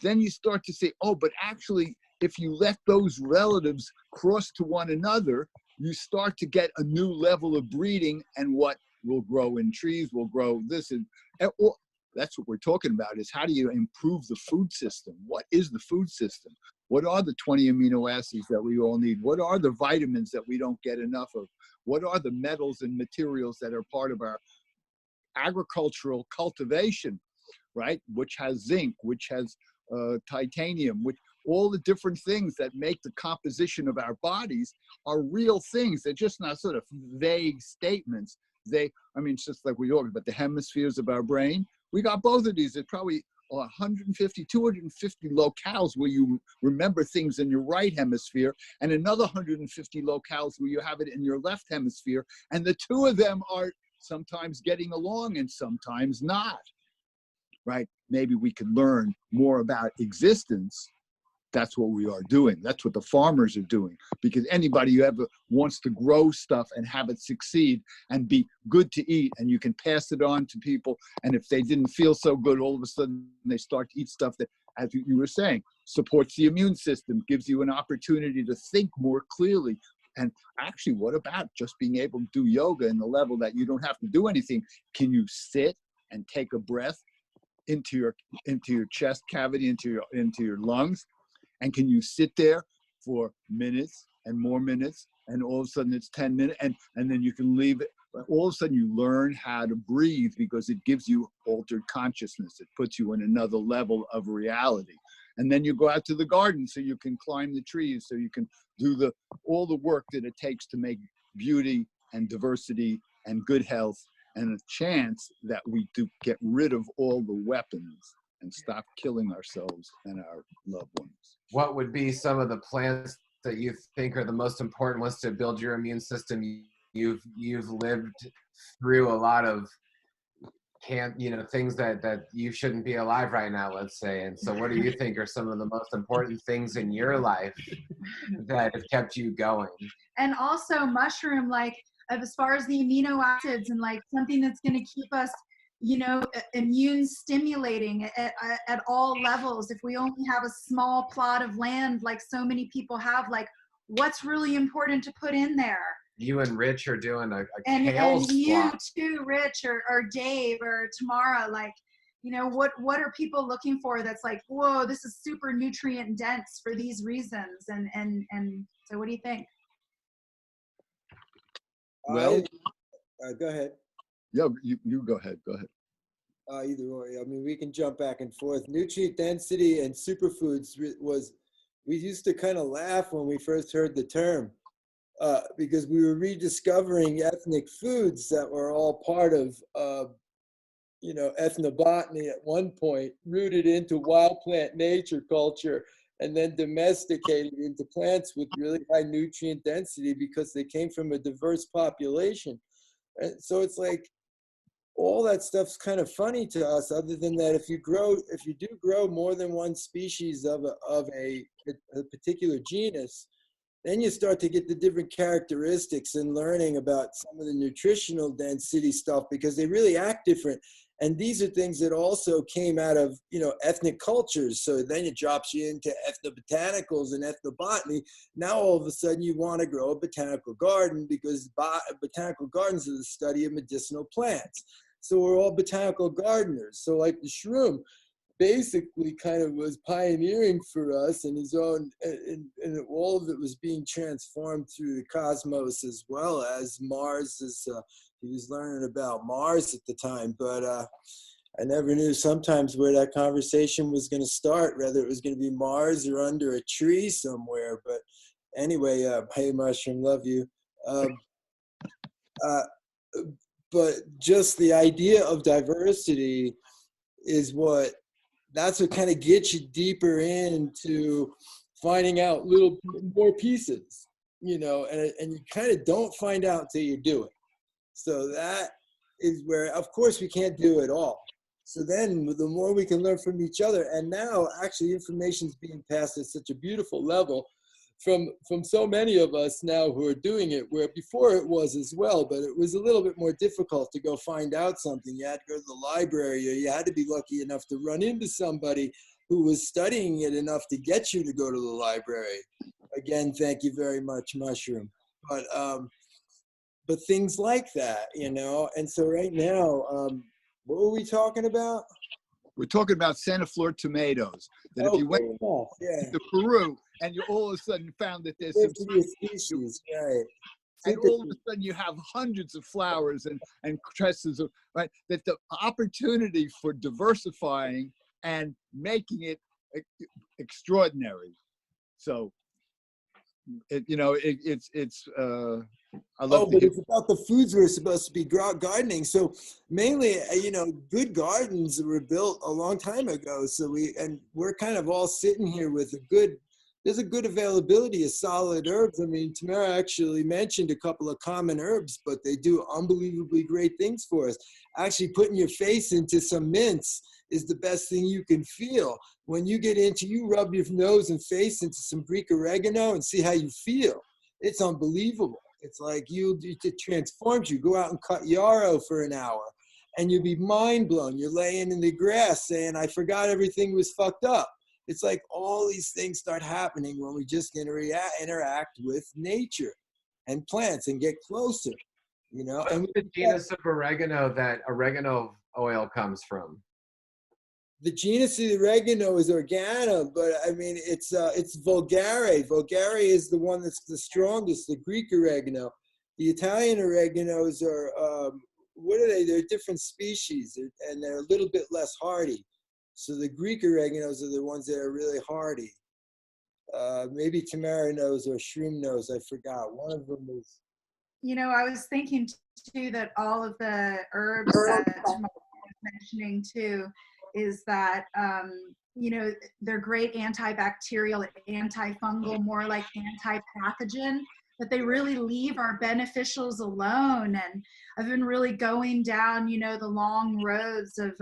then you start to say, oh, but actually, if you let those relatives cross to one another, you start to get a new level of breeding, and what will grow in trees will grow this. And that's what we're talking about, is how do you improve the food system? What is the food system? What are the 20 amino acids that we all need? What are the vitamins that we don't get enough of? What are the metals and materials that are part of our agricultural cultivation, right? Which has zinc, which has titanium, which all the different things that make the composition of our bodies are real things. They're just not sort of vague statements. It's just like we talked about the hemispheres of our brain. We got both of these. There's probably 150, 250 locales where you remember things in your right hemisphere, and another 150 locales where you have it in your left hemisphere. And the two of them are sometimes getting along and sometimes not, right? Maybe we could learn more about existence. That's what we are doing. That's what the farmers are doing. Because anybody who ever wants to grow stuff and have it succeed and be good to eat, and you can pass it on to people, and if they didn't feel so good, all of a sudden they start to eat stuff that, as you were saying, supports the immune system, gives you an opportunity to think more clearly. And actually, what about just being able to do yoga in the level that you don't have to do anything? Can you sit and take a breath into your chest cavity, into your lungs? And can you sit there for minutes and more minutes, and all of a sudden it's 10 minutes, and then you can leave it. All of a sudden you learn how to breathe, because it gives you altered consciousness. It puts you in another level of reality. And then you go out to the garden so you can climb the trees, so you can do all the work that it takes to make beauty and diversity and good health, and a chance that we do get rid of all the weapons and stop killing ourselves and our loved ones. What would be some of the plants that you think are the most important ones to build your immune system? You've lived through a lot of things that you shouldn't be alive right now, let's say. And so what do you think are some of the most important things in your life that have kept you going? And also mushroom, like as far as the amino acids, and like something that's going to keep us, immune stimulating at all levels. If we only have a small plot of land, like so many people have, like what's really important to put in there? You and Rich are doing a kale squat. You too, Rich, or Dave, or Tamara, like, what are people looking for that's like, whoa, this is super nutrient dense for these reasons? And so what do you think? Well, go ahead. Yeah, you go ahead. Go ahead. Either way, we can jump back and forth. Nutrient density and superfoods we used to kind of laugh when we first heard the term, because we were rediscovering ethnic foods that were all part of, ethnobotany at one point, rooted into wild plant nature culture, and then domesticated into plants with really high nutrient density because they came from a diverse population. And so it's like, all that stuff's kind of funny to us, other than that if you do grow more than one species of a particular genus, then you start to get the different characteristics and learning about some of the nutritional density stuff, because they really act different. And these are things that also came out of, ethnic cultures. So then it drops you into ethnobotanicals and ethnobotany. Now all of a sudden you want to grow a botanical garden, because botanical gardens are the study of medicinal plants. So we're all botanical gardeners. So like the shroom basically kind of was pioneering for us in his own, and all of it was being transformed through the cosmos, as well as Mars. He was learning about Mars at the time, but I never knew sometimes where that conversation was going to start, whether it was going to be Mars or under a tree somewhere. But anyway, hey Mushroom, love you. But just the idea of diversity that's what kind of gets you deeper into finding out little more pieces, and you kind of don't find out until you do it. So that is where, of course, we can't do it all. So then the more we can learn from each other, and now actually information is being passed at such a beautiful level from so many of us now who are doing it, where before it was as well, but it was a little bit more difficult to go find out something. You had to go to the library, or you had to be lucky enough to run into somebody who was studying it enough to get you to go to the library. Again, thank you very much, Mushroom. But things like that, you know. And so right now, what were we talking about? We're talking about Senaflor tomatoes. That if you went to Peru and you all of a sudden found that there's some species, right? And all of a sudden you have hundreds of flowers and tresses of, right? That the opportunity for diversifying and making it extraordinary. So, I love but it's about the foods we're supposed to be gardening. So mainly, good gardens were built a long time ago. So we're kind of all sitting here with there's a good availability of solid herbs. I mean, Tamara actually mentioned a couple of common herbs, but they do unbelievably great things for us. Actually, putting your face into some mints is the best thing you can feel. When you rub your nose and face into some Greek oregano and see how you feel. It's unbelievable. It's like it transforms you. Go out and cut yarrow for an hour and you'll be mind blown. You're laying in the grass saying, I forgot everything was fucked up. It's like all these things start happening when we just interact with nature and plants and get closer, And what's the genus of oregano that oregano oil comes from? The genus of the oregano is organo, but I mean, it's vulgare. Vulgare is the one that's the strongest, the Greek oregano. The Italian oreganos are, what are they? They're different species, and they're a little bit less hardy. So the Greek oreganos are the ones that are really hardy. Maybe Tamara knows or Shroom knows, I forgot. One of them is. I was thinking too that all of the herbs that Tamara was mentioning too, is that, they're great antibacterial, antifungal, more like anti-pathogen, but they really leave our beneficials alone. And I've been really going down, the long roads of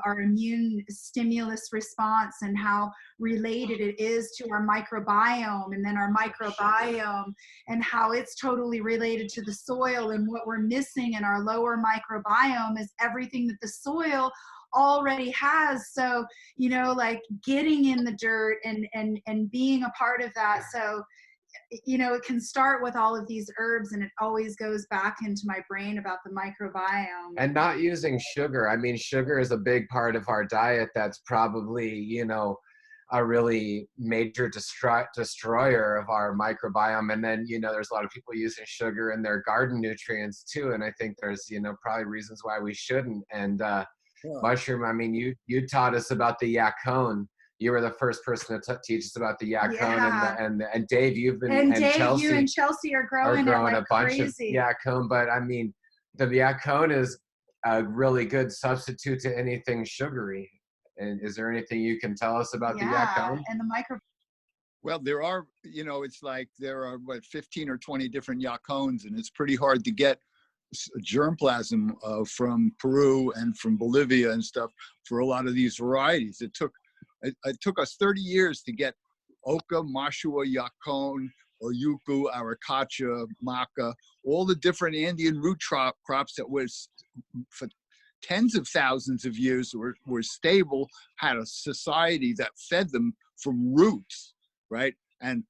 our immune stimulus response and how related it is to our microbiome, and then our microbiome and how it's totally related to the soil. And what we're missing in our lower microbiome is everything that the soil already has. So, like getting in the dirt and being a part of that. So, it can start with all of these herbs, and it always goes back into my brain about the microbiome. And not using sugar. I mean, sugar is a big part of our diet. That's probably, a really major destroyer of our microbiome. And then, there's a lot of people using sugar in their garden nutrients too. And I think there's, probably reasons why we shouldn't. And, Mushroom, I mean, you taught us about the yacon. You were the first person to teach us about the yacon, and Dave, you've been and Dave, you and Chelsea are growing it like a bunch crazy. of yacon. But I mean, the yacon is a really good substitute to anything sugary. And is there anything you can tell us about the yacon? And the Well, there are, it's like there are 15 or 20 different yacons, and it's pretty hard to get germplasm from Peru and from Bolivia and stuff for a lot of these varieties. It took us 30 years to get Oca, Mashua, Yacon, Oyuku, Aracacha, Maca, all the different Andean root crops that was for tens of thousands of years were stable, had a society that fed them from roots, right? And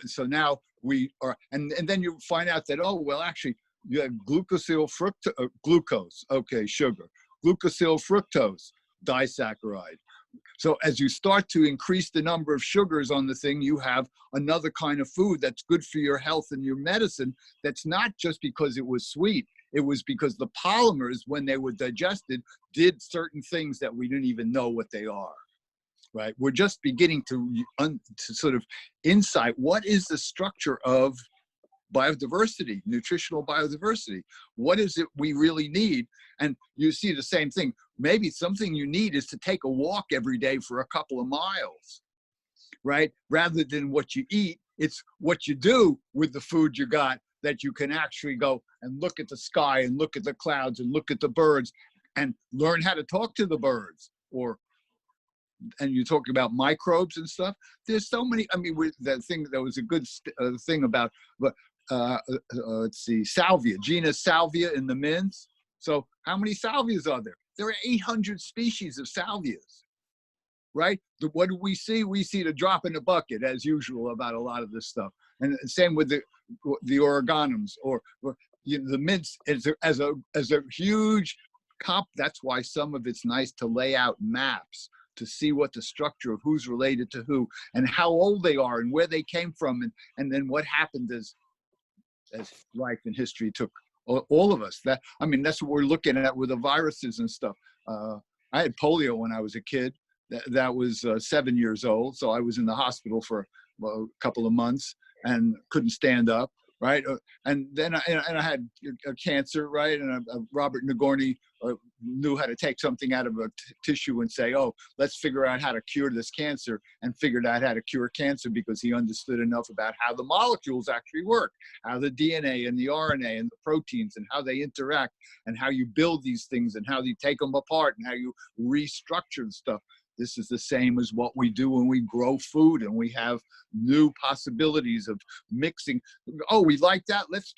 so now we are, and then you find out that, actually, you have glucose, okay, sugar, glucosyl fructose, disaccharide. So as you start to increase the number of sugars on the thing, you have another kind of food that's good for your health and your medicine. That's not just because it was sweet. It was because the polymers, when they were digested, did certain things that we didn't even know what they are, right? We're just beginning to sort of insight what is the structure of biodiversity, nutritional biodiversity. What is it we really need? And you see the same thing. Maybe something you need is to take a walk every day for a couple of miles, right? Rather than what you eat, it's what you do with the food you got that you can actually go and look at the sky and look at the clouds and look at the birds and learn how to talk to the birds. And you talk about microbes and stuff. There's so many, that thing that was a good thing about, let's see, salvia, genus salvia in the mints. So how many salvias are there? There are 800 species of salvias. right? What do we see? We see the drop in the bucket as usual about a lot of this stuff. And same with the oreganums or the mints as a huge comp. That's why some of it's nice to lay out maps to see what the structure of who's related to who and how old they are and where they came from and then what happened as life and history took all of us. That's what we're looking at with the viruses and stuff. I had polio when I was a kid. That was 7 years old. So I was in the hospital for a couple of months and couldn't stand up, right? And then I had a cancer, right? And Robert Nagorny knew how to take something out of a tissue and say, oh, let's figure out how to cure this cancer, and figured out how to cure cancer because he understood enough about how the molecules actually work, how the DNA and the RNA and the proteins and how they interact and how you build these things and how you take them apart and how you restructure stuff. This is the same as what we do when we grow food and we have new possibilities of mixing. Oh, we like that. Let's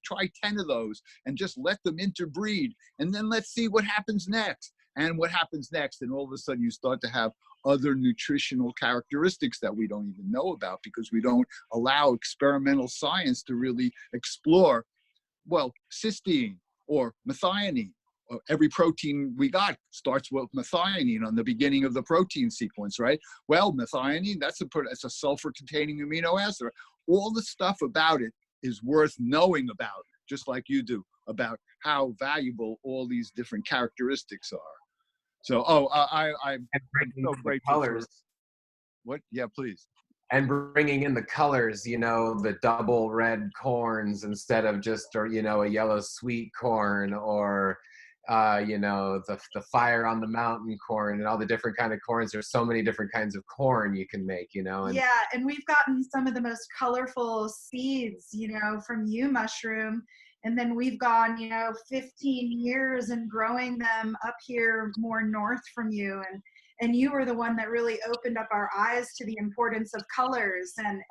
try 10 of those and just let them interbreed. And then let's see what happens next. And what happens next. And all of a sudden you start to have other nutritional characteristics that we don't even know about because we don't allow experimental science to really explore, well, cysteine or methionine. Every protein we got starts with methionine on the beginning of the protein sequence, right? Well, methionine, that's a sulfur-containing amino acid. All the stuff about it is worth knowing about, just like you do, about how valuable all these different characteristics are. So, I'm so grateful colors. What? Yeah, please. And bringing in the colors, the double red corns instead of just, a yellow sweet corn, or the fire on the mountain corn and all the different kind of corns. There's so many different kinds of corn you can make, and yeah, and we've gotten some of the most colorful seeds, from you, mushroom, and then we've gone 15 years and growing them up here more north from you, and you were the one that really opened up our eyes to the importance of colors and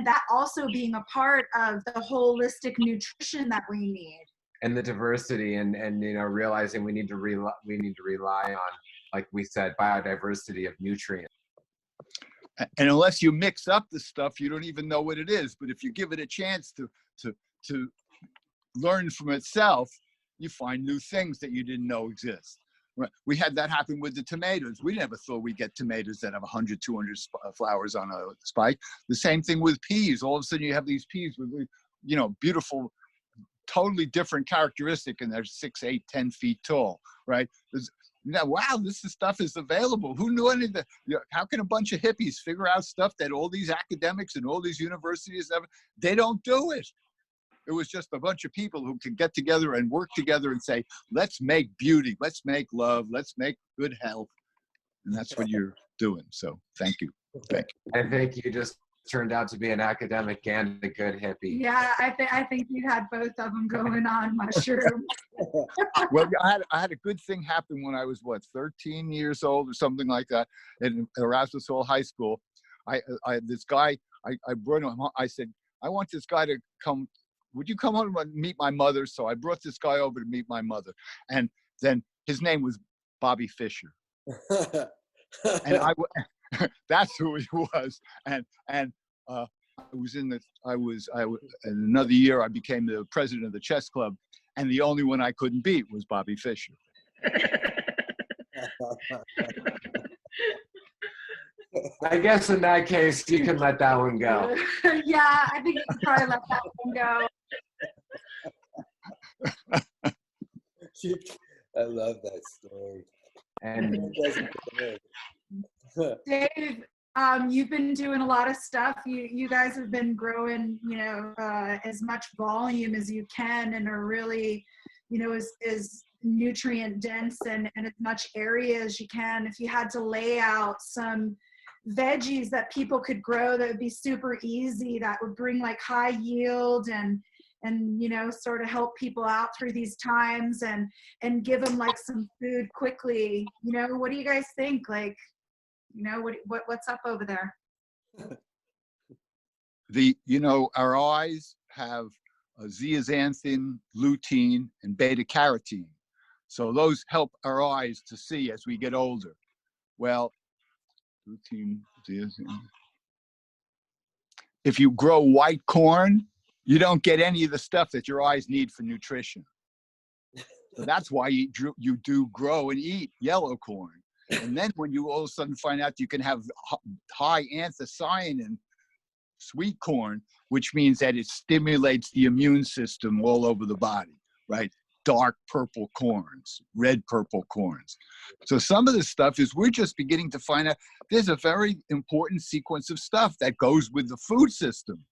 that also being a part of the holistic nutrition that we need. And the diversity and realizing we need to rely on, like we said, biodiversity of nutrients. And unless you mix up the stuff, you don't even know what it is. But if you give it a chance to learn from itself, you find new things that you didn't know exist. We had that happen with the tomatoes. We never thought we'd get tomatoes that have 100, 200 flowers on a spike. The same thing with peas. All of a sudden you have these peas with, beautiful, totally different characteristic, and they're 6, 8, 10 feet tall, right? Wow, stuff is available. Who knew anything? How can a bunch of hippies figure out stuff that all these academics and all these universities have? They don't do it. It was just a bunch of people who could get together and work together and say, let's make beauty, let's make love, let's make good health. And that's what you're doing. So thank you. Thank you. I think you just turned out to be an academic and a good hippie. Yeah, I think you had both of them going on, mushroom. Well, I had a good thing happen when I was 13 years old or something like that in Erasmus Hall High School. This guy, I brought him. I said, I want this guy to come. Would you come home and meet my mother? So I brought this guy over to meet my mother, and then his name was Bobby Fischer, and that's who he was. And I was in another year I became the president of the chess club, and the only one I couldn't beat was Bobby Fischer. I guess in that case you can let that one go. Yeah, I think you can probably let that one go. I love that story. And Dave, you've been doing a lot of stuff. You guys have been growing, as much volume as you can, and are really, as nutrient dense and as much area as you can. If you had to lay out some veggies that people could grow that would be super easy, that would bring like high yield and sort of help people out through these times and give them like some food quickly, what do you guys think? Like, what's up over there? Our eyes have zeaxanthin, lutein, and beta carotene. So those help our eyes to see as we get older. Well, If you grow white corn, you don't get any of the stuff that your eyes need for nutrition. So that's why you do grow and eat yellow corn. And then when you all of a sudden find out you can have high anthocyanin sweet corn, which means that it stimulates the immune system all over the body, right? Dark purple corns, red purple corns. So some of this stuff is we're just beginning to find out there's a very important sequence of stuff that goes with the food system.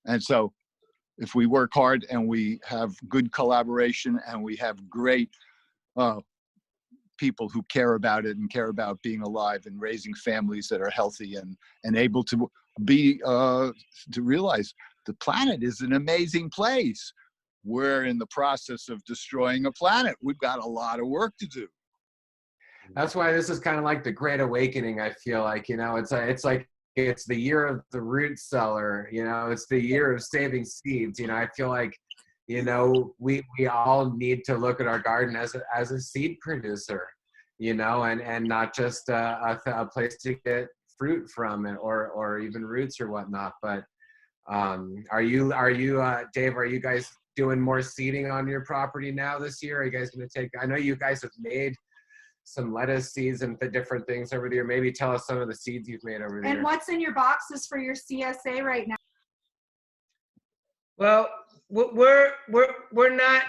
And so if we work hard and we have good collaboration and we have great people who care about it and care about being alive and raising families that are healthy and able to be to realize the planet is an amazing place. We're in the process of destroying a planet. We've got a lot of work to do. That's why this is kind of like the Great Awakening. I feel like, it's the year of the root cellar, it's the year of saving seeds. I feel like, we all need to look at our garden as a seed producer, and not just a place to get fruit from it or even roots or whatnot. But are you Dave, are you guys doing more seeding on your property now this year? Are you guys going to take, I know you guys have made some lettuce seeds and the different things over the year. Maybe tell us some of the seeds you've made over the year. And what's in your boxes for your CSA right now? Well, we're not,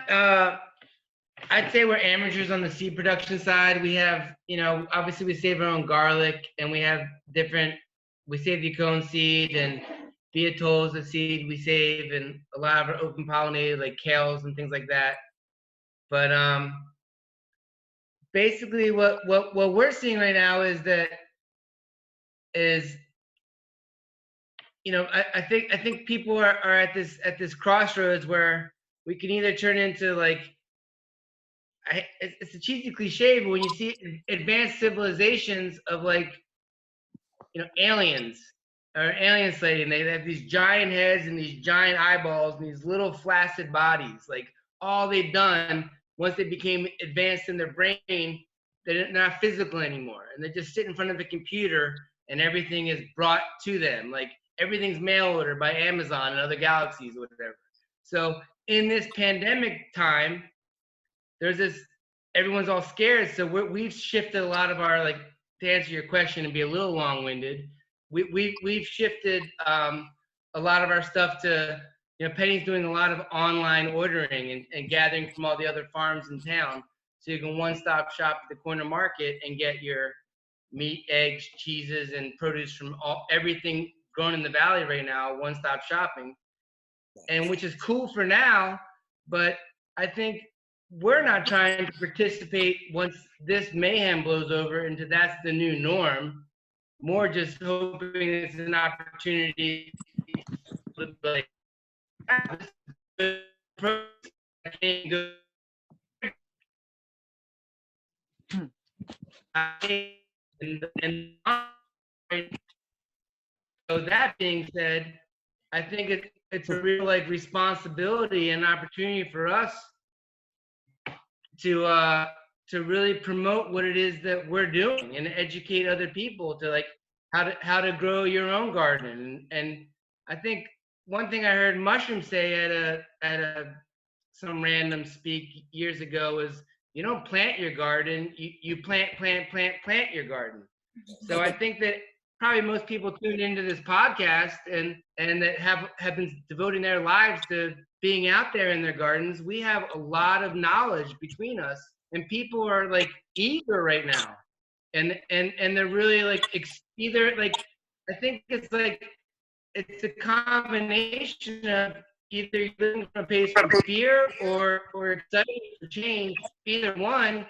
I'd say we're amateurs on the seed production side. We have, obviously we save our own garlic, and we have we save the cone seed, and beetles, the seed we save, and a lot of our open pollinated like kales and things like that. But basically what we're seeing right now is I think people are at this crossroads where we can either turn into it's a cheesy cliche, but when you see advanced civilizations of aliens or alien sighting, they have these giant heads and these giant eyeballs and these little flaccid bodies. Like all they've done once they became advanced in their brain, they're not physical anymore, and they just sit in front of a computer and everything is brought to them. Like everything's mail order by Amazon and other galaxies or whatever. So in this pandemic time, everyone's all scared. So we've shifted a lot of our, to answer your question and be a little long-winded, we've shifted a lot of our stuff to, Penny's doing a lot of online ordering and gathering from all the other farms in town. So you can one-stop shop at the corner market and get your meat, eggs, cheeses, and produce from everything grown in the valley right now, one-stop shopping. And which is cool for now, but I think we're not trying to participate once this mayhem blows over into that's the new norm. More just hoping it's an opportunity to and so that being said, I think it's a real responsibility and opportunity for us to really promote what it is that we're doing and educate other people to how to grow your own garden. And I think one thing I heard Mushroom say at some random speak years ago is, you don't plant your garden, you plant your garden. So I think that probably most people tuned into this podcast and that have been devoting their lives to being out there in their gardens. We have a lot of knowledge between us, and people are eager right now, and they're really either I think it's a combination of either you're living from a place of fear or excited for change. Either one,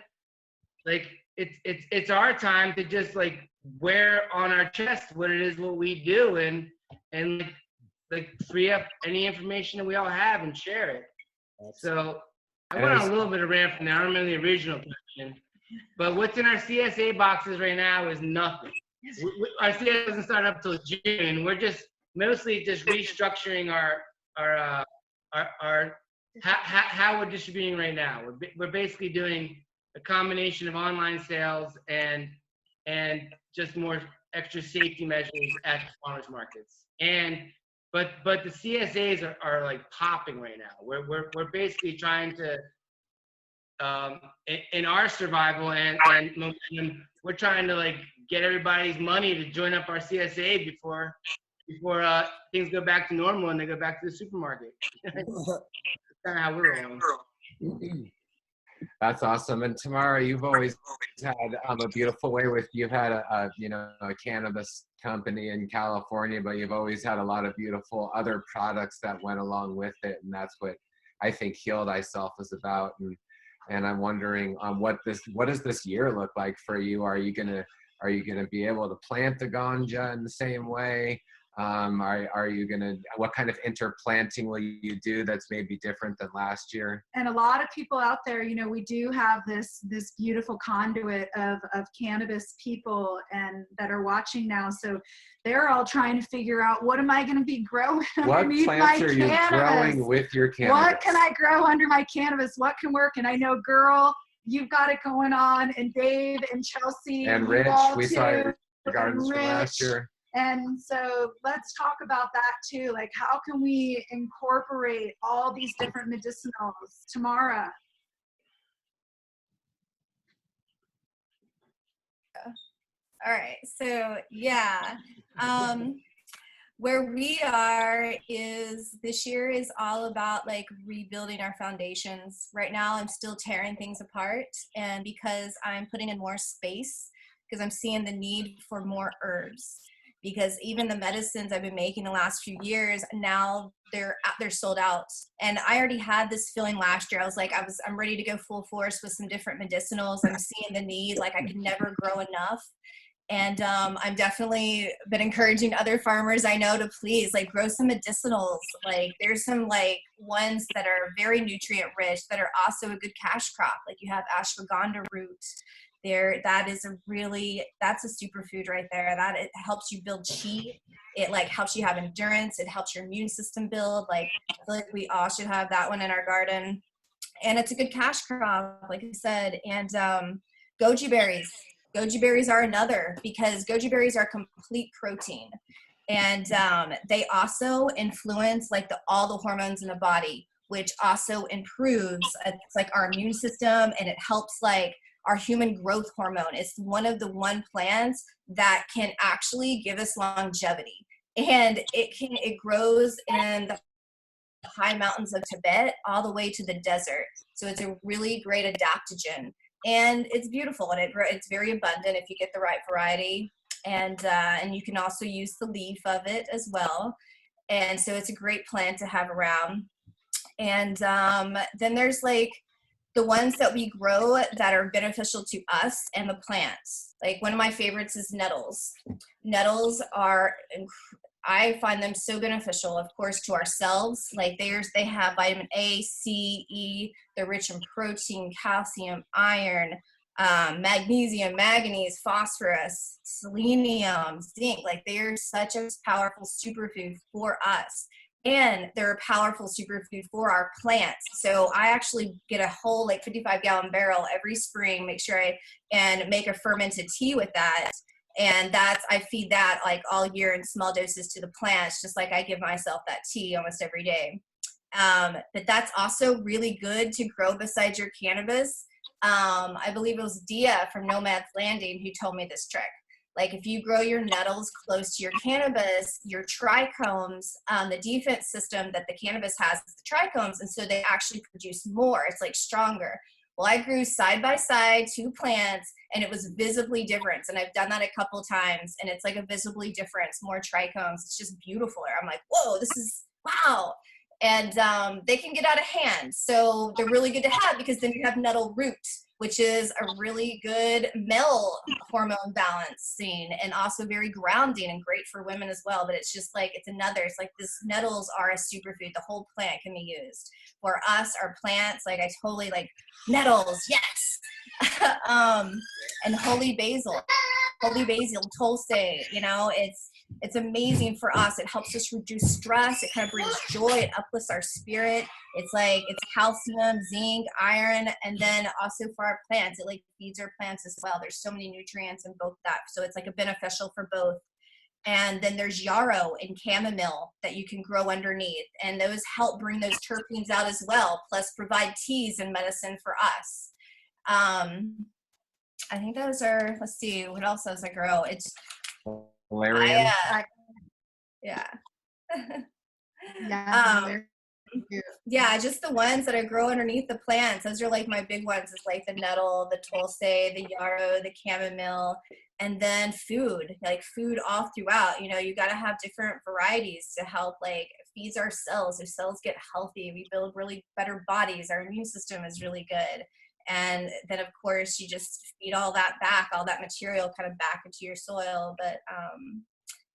it's our time to just wear on our chest what it is, what we do, and free up any information that we all have and share it. So I went on a little bit of rant from there. I don't remember the original question, but what's in our CSA boxes right now is nothing. Our CSA doesn't start up till June. We're just mostly just restructuring how we're distributing right now. We're basically doing a combination of online sales and and just more extra safety measures at the farmers markets. But the CSAs are like popping right now. We're basically trying to, in our survival and momentum, we're trying to like get everybody's money to join up our CSA before things go back to normal and they go back to the supermarket. That's kind of how we're rolling. That's awesome. And Tamara, you've always had a beautiful way with, you've had a cannabis company in California, but you've always had a lot of beautiful other products that went along with it. And that's what I think Heal Thyself is about. And I'm wondering what does this year look like for you? Are you gonna be able to plant the ganja in the same way? Are you gonna, what kind of interplanting will you do that's maybe different than last year? And a lot of people out there, we do have this beautiful conduit of cannabis people and that are watching now. So they're all trying to figure out, what am I going to be growing underneath my plants are you cannabis? growing with your cannabis? What can I grow under my cannabis? What can work? And I know, girl, you've got it going on, and Dave and Chelsea and Rich, we saw your gardens from last year. And so let's talk about that too. Like, how can we incorporate all these different medicinals? Tamara. All right, so yeah, where we are is this year is all about like rebuilding our foundations. Right now, I'm still tearing things apart, and because I'm putting in more space, because I'm seeing the need for more herbs. Because even the medicines I've been making the last few years, now they're sold out. And I already had this feeling last year. I was like, I'm ready to go full force with some different medicinals. I'm seeing the need, like I could never grow enough. And I'm definitely been encouraging other farmers I know to please like grow some medicinals. Like there's some like ones that are very nutrient rich that are also a good cash crop. Like you have ashwagandha root. That's a superfood right there. That it helps you build chi. It like helps you have endurance. It helps your immune system build. Like I feel like we all should have that one in our garden. And it's a good cash crop, like I said. And goji berries. Goji berries are another, because goji berries are complete protein. And they also influence like all the hormones in the body, which also improves it's like our immune system, and it helps like our human growth hormone. It's one of the plants that can actually give us longevity. And it grows in the high mountains of Tibet all the way to the desert. So it's a really great adaptogen. And it's beautiful, and it's very abundant if you get the right variety. And you can also use the leaf of it as well. And so it's a great plant to have around. And then there's like the ones that we grow that are beneficial to us and the plants. Like one of my favorites is nettles. Nettles I find them so beneficial, of course, to ourselves. Like they have vitamin A, C, E. They're rich in protein, calcium, iron, magnesium, manganese, phosphorus, selenium, zinc. Like they're such a powerful superfood for us. And they're a powerful superfood for our plants. So I actually get a whole like 55-gallon barrel every spring, make a fermented tea with that. And I feed that like all year in small doses to the plants, just like I give myself that tea almost every day. But that's also really good to grow beside your cannabis. I believe it was Dia from Nomad's Landing who told me this trick. Like if you grow your nettles close to your cannabis, your trichomes, the defense system that the cannabis has is the trichomes, and so they actually produce more. It's like stronger. Well, I grew side by side 2 plants, and it was visibly different. And I've done that a couple times, and it's like a visibly different, more trichomes. It's just beautiful. I'm like, whoa, this is wow. And they can get out of hand. So they're really good to have, because then you have nettle root, which is a really good male hormone balancing and also very grounding and great for women as well. But it's just like, it's like this nettles are a superfood. The whole plant can be used. For us, our plants, like I totally like nettles, yes. And holy basil, Tulsi, it's amazing for us. It helps us reduce stress. It kind of brings joy. It uplifts our spirit. It's like, it's calcium, zinc, iron, and then also for our plants, it like feeds our plants as well. There's so many nutrients in both that. So it's like a beneficial for both. And then there's yarrow and chamomile that you can grow underneath. And those help bring those terpenes out as well, plus provide teas and medicine for us. I think those are, let's see, what else does I grow? It's, Valerian. yeah. Yeah. Yeah, just the ones that I grow underneath the plants. Those are like my big ones. It's like the nettle, the tulsi, the yarrow, the chamomile, and then food, like food all throughout. You know, you got to have different varieties to help like feeds our cells. Our cells get healthy. We build really better bodies. Our immune system is really good. And then of course you just feed all that back, all that material kind of back into your soil. But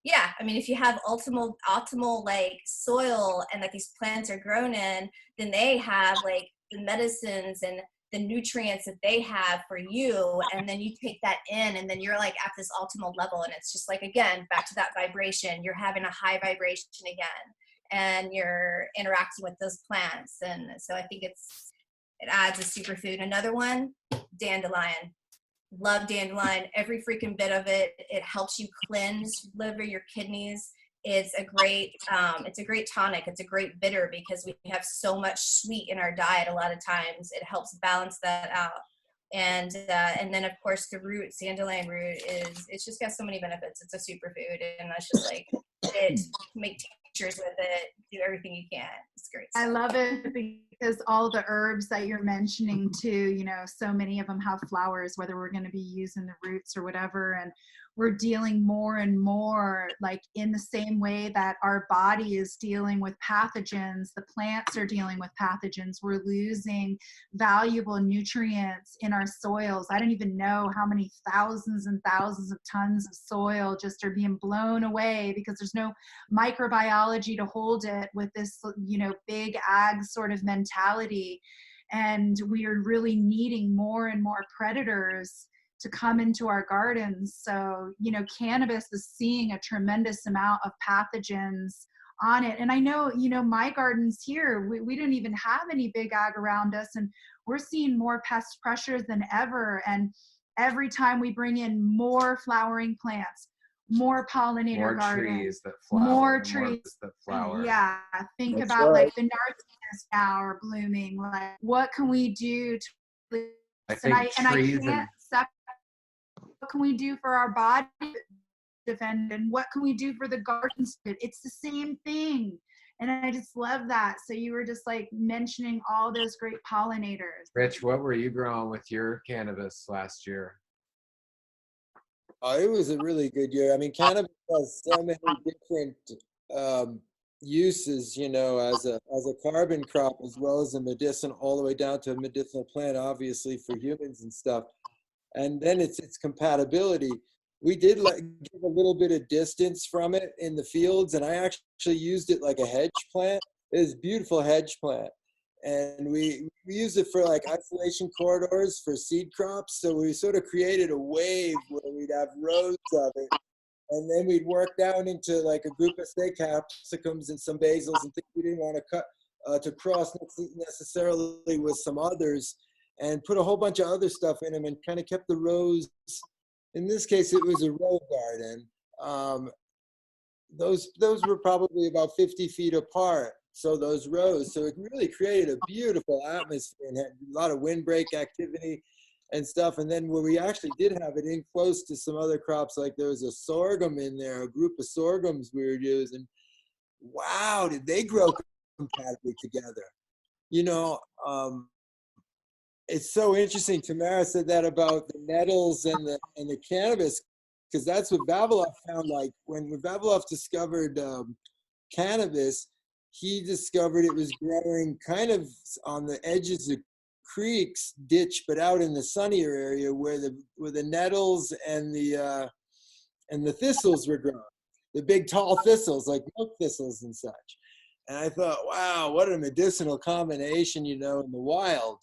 yeah, I mean, if you have optimal like soil and that these plants are grown in, then they have like the medicines and the nutrients that they have for you. And then you take that in and then you're like at this optimal level. And it's just like, again, back to that vibration, you're having a high vibration again, and you're interacting with those plants. And so I think it adds a superfood. Another one, dandelion. Love dandelion, every freaking bit of it. It helps you cleanse your liver, your kidneys. It's a great tonic. It's a great bitter because we have so much sweet in our diet. A lot of times it helps balance that out. And then of course the root, dandelion root, it's just got so many benefits. It's a superfood, and that's just like it. Make tinctures with it. Do everything you can. It's great stuff. I love it because all the herbs that you're mentioning too, you know, so many of them have flowers, whether we're going to be using the roots or whatever. And we're dealing more and more like in the same way that our body is dealing with pathogens, the plants are dealing with pathogens. We're losing valuable nutrients in our soils. I don't even know how many thousands and thousands of tons of soil just are being blown away because there's no microbiology to hold it with this, you know, big ag sort of mentality. And we are really needing more and more predators to come into our gardens. So, you know, cannabis is seeing a tremendous amount of pathogens on it. And I know, you know, my gardens here, we don't even have any big ag around us, and we're seeing more pest pressures than ever. And every time we bring in more flowering plants, more pollinator gardens, trees that flower, more trees that flower. Yeah, think That's about right. like the narcissus now are blooming. Like, what can we do to? I think I can't separate. What can we do for our body to defend, and what can we do for the gardens? It's the same thing, and I just love that. So you were just like mentioning all those great pollinators. Rich, what were you growing with your cannabis last year? It was a really good year. I mean, cannabis has so many different uses, you know, as a carbon crop, as well as a medicinal, all the way down to a medicinal plant, obviously for humans and stuff. And then its compatibility. We did give a little bit of distance from it in the fields, and I actually used it like a hedge plant. It is a beautiful hedge plant. And we used it for like isolation corridors for seed crops. So we sort of created a wave where we'd have rows of it. And then we'd work down into like a group of snake capsicums and some basils and things we didn't want to cut to cross necessarily with some others, and put a whole bunch of other stuff in them and kind of kept the rows. In this case, it was a row garden. Those were probably about 50 feet apart. So those rows, so it really created a beautiful atmosphere and had a lot of windbreak activity and stuff. And then where we actually did have it in close to some other crops, like there was a sorghum in there, a group of sorghums we were using. Wow, did they grow compatibly together? You know, it's so interesting. Tamara said that about the nettles and the cannabis, because that's what Vavilov found. Like when Vavilov discovered cannabis, he discovered it was growing kind of on the edges of creeks, ditch, but out in the sunnier area where the nettles and the thistles were growing, the big tall thistles like milk thistles and such. And I thought, wow, what a medicinal combination, you know, in the wild.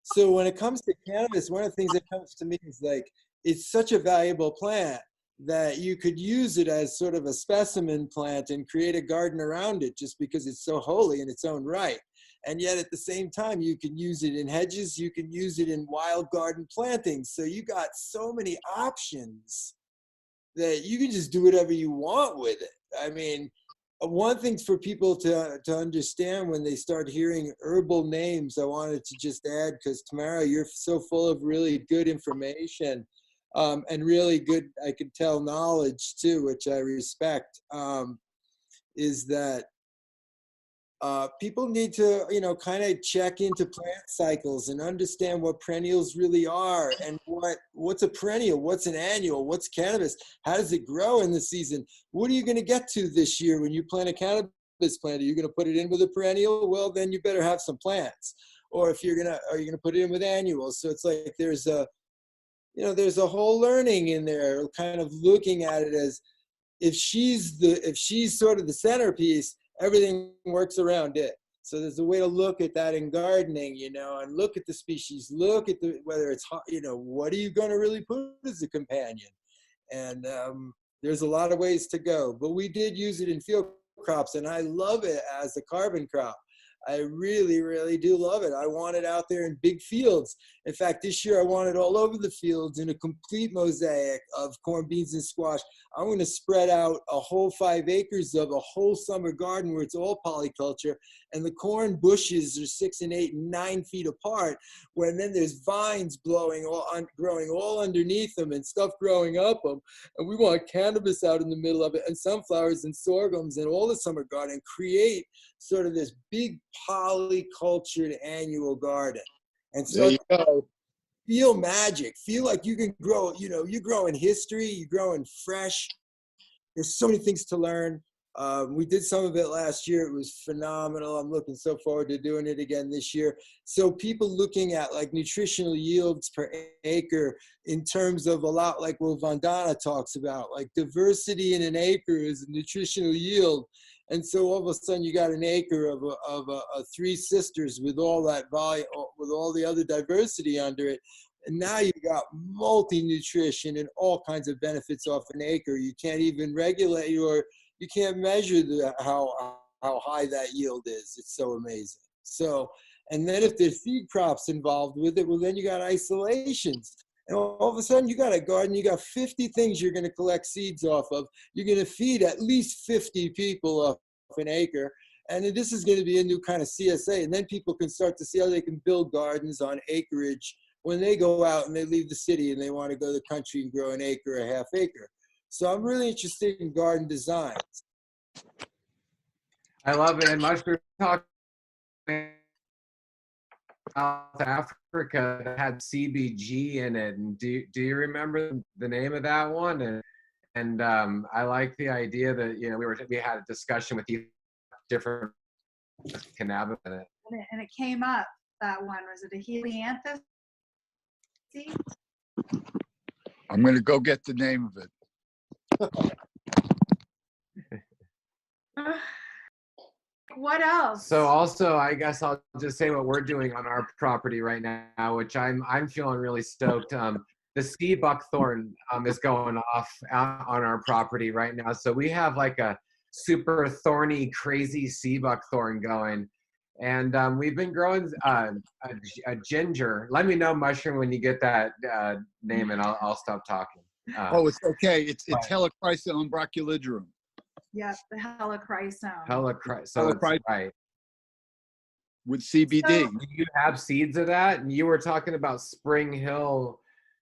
So when it comes to cannabis, one of the things that comes to me is like, it's such a valuable plant. that you could use it as sort of a specimen plant and create a garden around it just because it's so holy in its own right. And yet at the same time, you can use it in hedges, you can use it in wild garden plantings. So you got so many options that you can just do whatever you want with it. I mean, one thing for people to understand when they start hearing herbal names, I wanted to just add, because Tamara, you're so full of really good information and really good, I could tell, knowledge too, which I respect, is that people need to, you know, kind of check into plant cycles and understand what perennials really are and what's a perennial, what's an annual, what's cannabis, how does it grow in the season? What are you going to get to this year when you plant a cannabis plant? Are you going to put it in with a perennial? Well, then you better have some plants. Or if are you going to put it in with annuals? So it's like there's a, you know, there's a whole learning in there, kind of looking at it as if she's sort of the centerpiece, everything works around it. So there's a way to look at that in gardening, you know, and look at the species, look at whether it's hot, you know, what are you going to really put as a companion? And there's a lot of ways to go, but we did use it in field crops, and I love it as a carbon crop. I really, really do love it. I want it out there in big fields. In fact, this year I want it all over the fields in a complete mosaic of corn, beans, and squash. I'm going to spread out a whole 5 acres of a whole summer garden where it's all polyculture, and the corn bushes are 6 and 8 and 9 feet apart, when then there's vines growing all underneath them and stuff growing up them. And we want cannabis out in the middle of it, and sunflowers and sorghums and all the summer garden, create sort of this big polycultured annual garden. And so there you go. Feel magic, feel like you can grow, you know, you grow in history, you grow in fresh. There's so many things to learn. We did some of it last year. It was phenomenal. I'm looking so forward to doing it again this year. So people looking at like nutritional yields per acre in terms of a lot like what Vandana talks about, like diversity in an acre is a nutritional yield. And so all of a sudden you got an acre of a Three Sisters with all that volume, with all the other diversity under it. And now you got multi-nutrition and all kinds of benefits off an acre. You can't even regulate, or you can't measure how high that yield is. It's so amazing. So, and then if there's seed crops involved with it, well, then you got isolations. And all of a sudden you got a garden, you got 50 things you're going to collect seeds off of. You're going to feed at least 50 people off an acre. And this is going to be a new kind of CSA. And then people can start to see how they can build gardens on acreage when they go out and they leave the city and they want to go to the country and grow an acre or a half acre. So I'm really interested in garden designs. I love it. And mushroom talk South Africa that had CBG in it. And do you remember the name of that one? And I like the idea that, you know, we had a discussion with you different cannabis in it. And it came up, that one. Was it a helianthus? I'm going to go get the name of it. What else? So also, I guess I'll just say what we're doing on our property right now, which I'm feeling really stoked. The sea buckthorn is going off out on our property right now. So we have like a super thorny, crazy sea buckthorn going. And we've been growing a ginger. Let me know, Mushroom, when you get that name, and I'll stop talking. Oh, it's okay. It's Helichrysum brachyligerum. Yeah, the helichrysum. So right. With CBD. So, do you have seeds of that? And you were talking about Spring Hill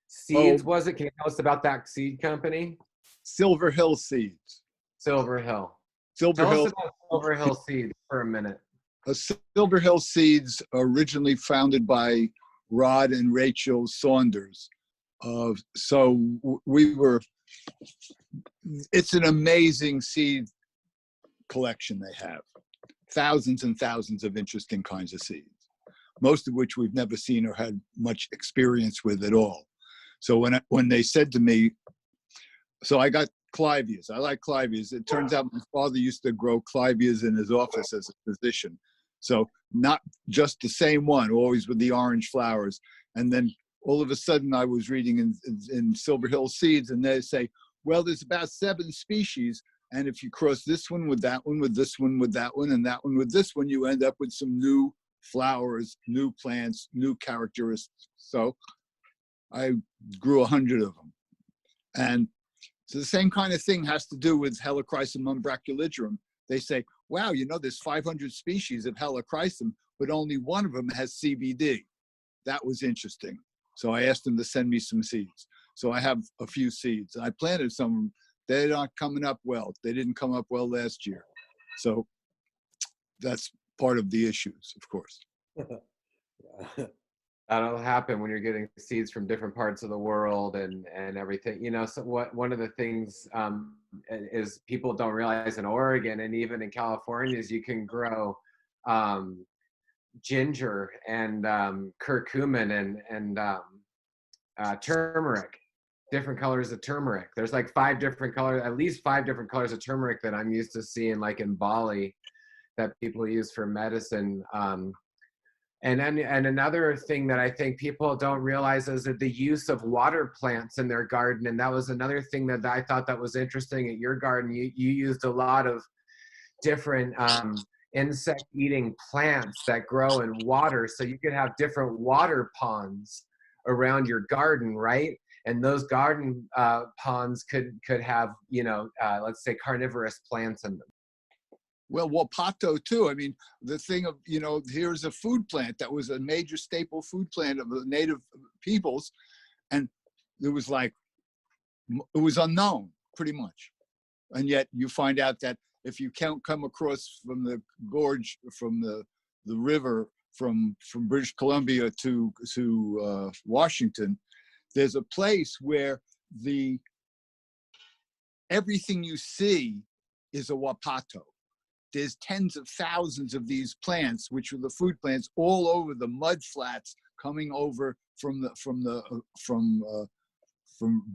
Seeds, was it? Can you tell us about that seed company? Silver Hill Seeds. Silver Hill. Tell us about Silver Hill Seeds for a minute. Silver Hill Seeds, originally founded by Rod and Rachel Saunders. So it's an amazing seed collection they have. Thousands and thousands of interesting kinds of seeds, most of which we've never seen or had much experience with at all. So when they said to me, so I got clivias. I like clivias. It turns out my father used to grow clivias in his office as a physician. So not just the same one, always with the orange flowers. And then all of a sudden I was reading in Silver Hill Seeds, and they say, Well, there's about 7 species. And if you cross this one with that one, with this one, with that one, and that one with this one, you end up with some new flowers, new plants, new characteristics. So I grew 100 of them. And so the same kind of thing has to do with Helichrysum umbraculigerum. They say, wow, you know, there's 500 species of Helichrysum, but only one of them has CBD. That was interesting. So I asked them to send me some seeds. So I have a few seeds. I planted some of them. They're not coming up well. They didn't come up well last year. So that's part of the issues, of course. That'll happen when you're getting seeds from different parts of the world and everything. You know, so one of the things is people don't realize in Oregon and even in California is you can grow ginger and curcumin and turmeric, different colors of turmeric. There's like 5 different colors, at least 5 different colors of turmeric that I'm used to seeing like in Bali that people use for medicine. And another thing that I think people don't realize is that the use of water plants in their garden. And that was another thing that I thought that was interesting at your garden. You used a lot of different insect-eating plants that grow in water. So you could have different water ponds around your garden, right? And those garden ponds could have, you know, let's say carnivorous plants in them. Well, Wapato too. I mean, the thing of, you know, here's a food plant that was a major staple food plant of the native peoples. And it was like, it was unknown pretty much. And yet you find out that if you can't come across from the gorge, from the river, from British Columbia to Washington, there's a place where everything you see is a Wapato. There's tens of thousands of these plants, which are the food plants, all over the mud flats coming over from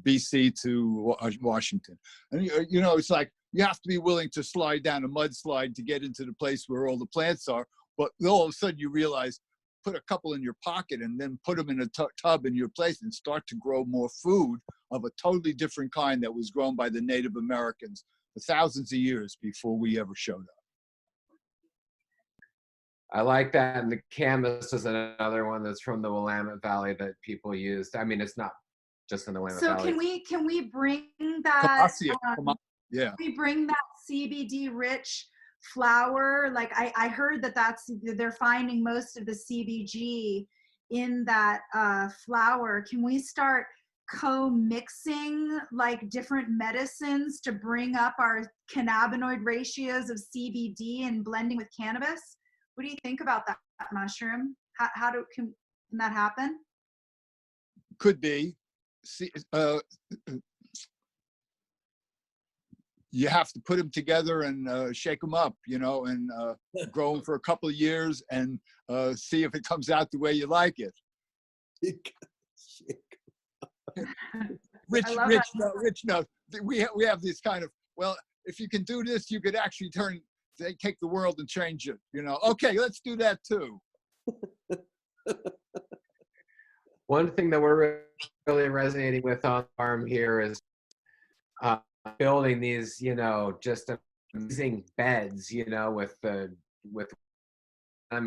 BC to Washington. And you know, it's like you have to be willing to slide down a mudslide to get into the place where all the plants are. But all of a sudden you realize, put a couple in your pocket and then put them in a tub in your place and start to grow more food of a totally different kind that was grown by the Native Americans for thousands of years before we ever showed up. I like that. And the Cannabis is another one that's from the Willamette Valley that people use. I mean, it's not just in the Willamette Valley. Can we bring that? Yeah. We bring that CBD rich flower. Like I heard they're finding most of the CBG in that flower. Can we start co-mixing like different medicines to bring up our cannabinoid ratios of CBD and blending with cannabis? What do you think about that mushroom? Can that happen? Could be. You have to put them together and shake them up, you know, and grow them for a couple of years and see if it comes out the way you like it. Rich knows. We have this kind of, well, if you can do this, you could actually take the world and change it, you know. Okay, let's do that too. One thing that we're really resonating with on the farm here is building these, you know, just amazing beds, you know, with them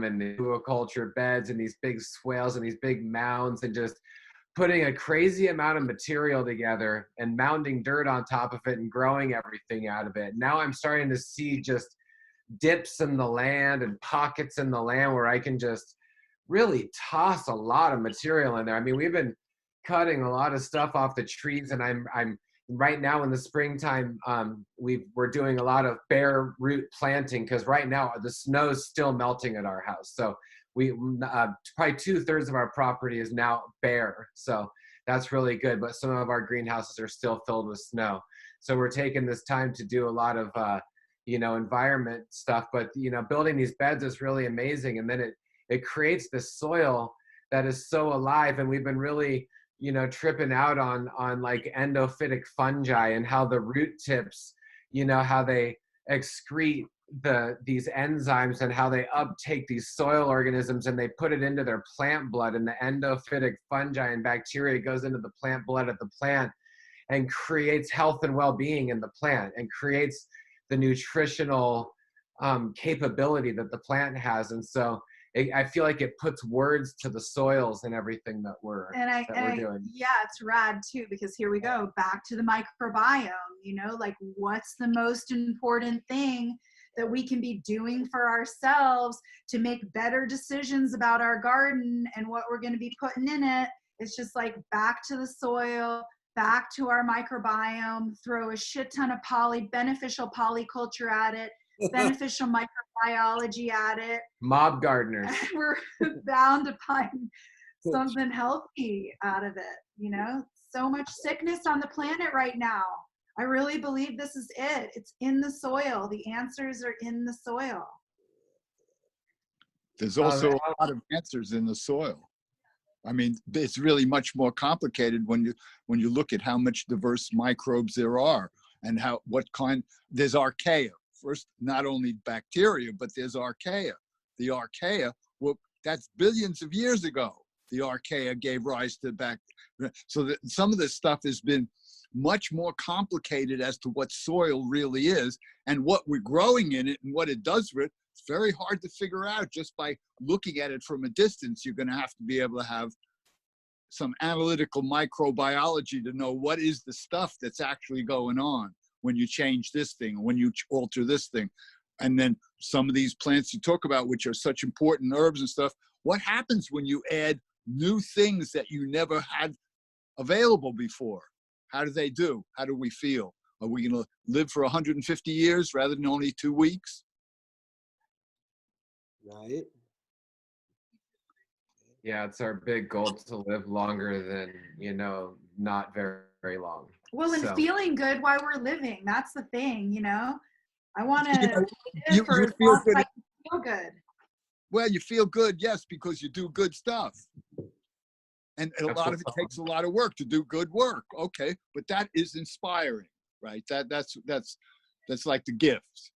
and the aquaculture beds and these big swales and these big mounds and just putting a crazy amount of material together and mounding dirt on top of it and growing everything out of it. Now I'm starting to see just dips in the land and pockets in the land where I can just really toss a lot of material in there. I mean, we've been cutting a lot of stuff off the trees, and I'm right now in the springtime, we're doing a lot of bare root planting because right now the snow's still melting at our house. So we probably 2/3 of our property is now bare. So that's really good. But some of our greenhouses are still filled with snow. So we're taking this time to do a lot of you know, environment stuff. But you know, building these beds is really amazing, and then it creates this soil that is so alive. And we've been really, you know, tripping out on like endophytic fungi and how the root tips, you know, how they excrete these enzymes and how they uptake these soil organisms and they put it into their plant blood, and the endophytic fungi and bacteria goes into the plant blood of the plant and creates health and well-being in the plant and creates the nutritional capability that the plant has. And so I feel like it puts words to the soils and everything that we're doing. Yeah, it's rad too, because here we go back to the microbiome, you know, like what's the most important thing that we can be doing for ourselves to make better decisions about our garden and what we're going to be putting in it. It's just like back to the soil, back to our microbiome, throw a shit ton of beneficial polyculture at it, beneficial microbiology at it. Mob gardeners. We're bound to find something healthy out of it, you know? So much sickness on the planet right now. I really believe this is it. It's in the soil. The answers are in the soil. There's also a lot of answers in the soil. I mean, it's really much more complicated when you look at how much diverse microbes there are and there's archaea. First, not only bacteria, but there's archaea. The archaea, well, that's billions of years ago. The archaea gave rise to bacteria. So that some of this stuff has been much more complicated as to what soil really is and what we're growing in it and what it does for it. It's very hard to figure out just by looking at it from a distance. You're going to have to be able to have some analytical microbiology to know what is the stuff that's actually going on when you change this thing, when you alter this thing. And then some of these plants you talk about, which are such important herbs and stuff, what happens when you add new things that you never had available before? How do they do? How do we feel? Are we going to live for 150 years rather than only 2 weeks? Right. Yeah, it's our big goal to live longer than, you know, not very, very long. Well, and So, feeling good while we're living. That's the thing, you know? I want to live you for as feel long as good. I can feel good. Well, you feel good, yes, because you do good stuff. And a lot of it takes a lot of work to do good work. Okay, but that is inspiring, right? That's like the gift.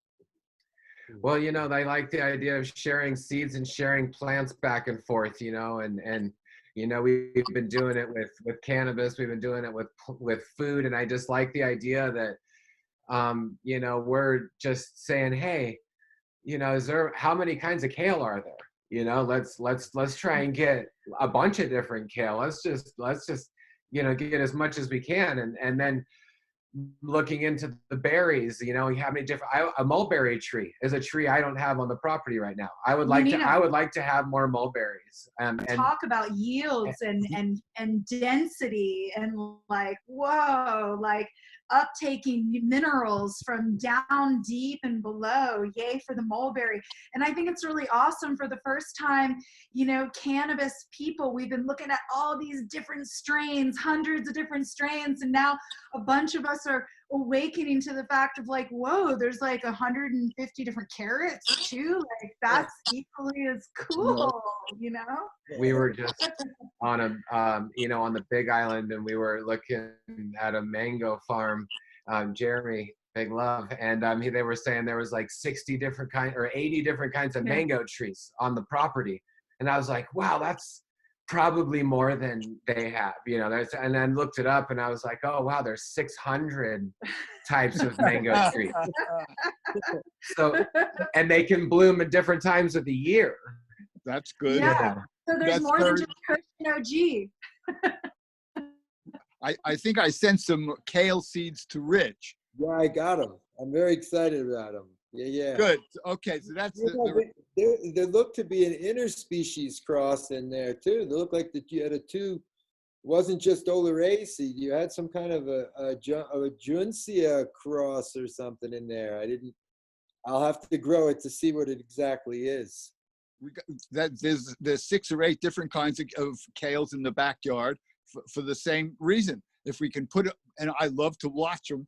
well, you know, I like the idea of sharing seeds and sharing plants back and forth, you know, and you know, we've been doing it with cannabis, we've been doing it with food, and I just like the idea that, you know, we're just saying, hey, you know, how many kinds of kale are there? You know, let's try and get a bunch of different kale. Let's just, you know, get as much as we can. And then looking into the berries, you know, how many different, a mulberry tree is a tree I don't have on the property right now. I would like to have more mulberries. And talk about yields and density and like, whoa, like uptaking minerals from down deep and below. Yay for the mulberry. And I think it's really awesome. For the first time, you know, cannabis people, we've been looking at all these different strains, hundreds of different strains, and now a bunch of us are awakening to the fact of like, whoa, there's like 150 different carrots too. Like that's equally as cool, you know? We were just on you know, on the Big Island, and we were looking at a mango farm. Jeremy, big love, and they were saying there was like 60 different or 80 different kinds of mango trees on the property, and I was like, wow, that's probably more than they have, you know. And then looked it up, and I was like, oh wow, there's 600 types of mango trees. So, and they can bloom at different times of the year. That's good. Yeah. So there's more than just Cushion OG. I think I sent some kale seeds to Rich. Yeah, I got them. I'm very excited about them. Yeah. Good. Okay, so that's there looked to be an interspecies cross in there too. They look like that you had it wasn't just Oleracea. You had some kind of a Juncia cross or something in there. I'll have to grow it to see what it exactly is. There's 6 or 8 different kinds of kales in the backyard for the same reason. If we can put it, and I love to watch them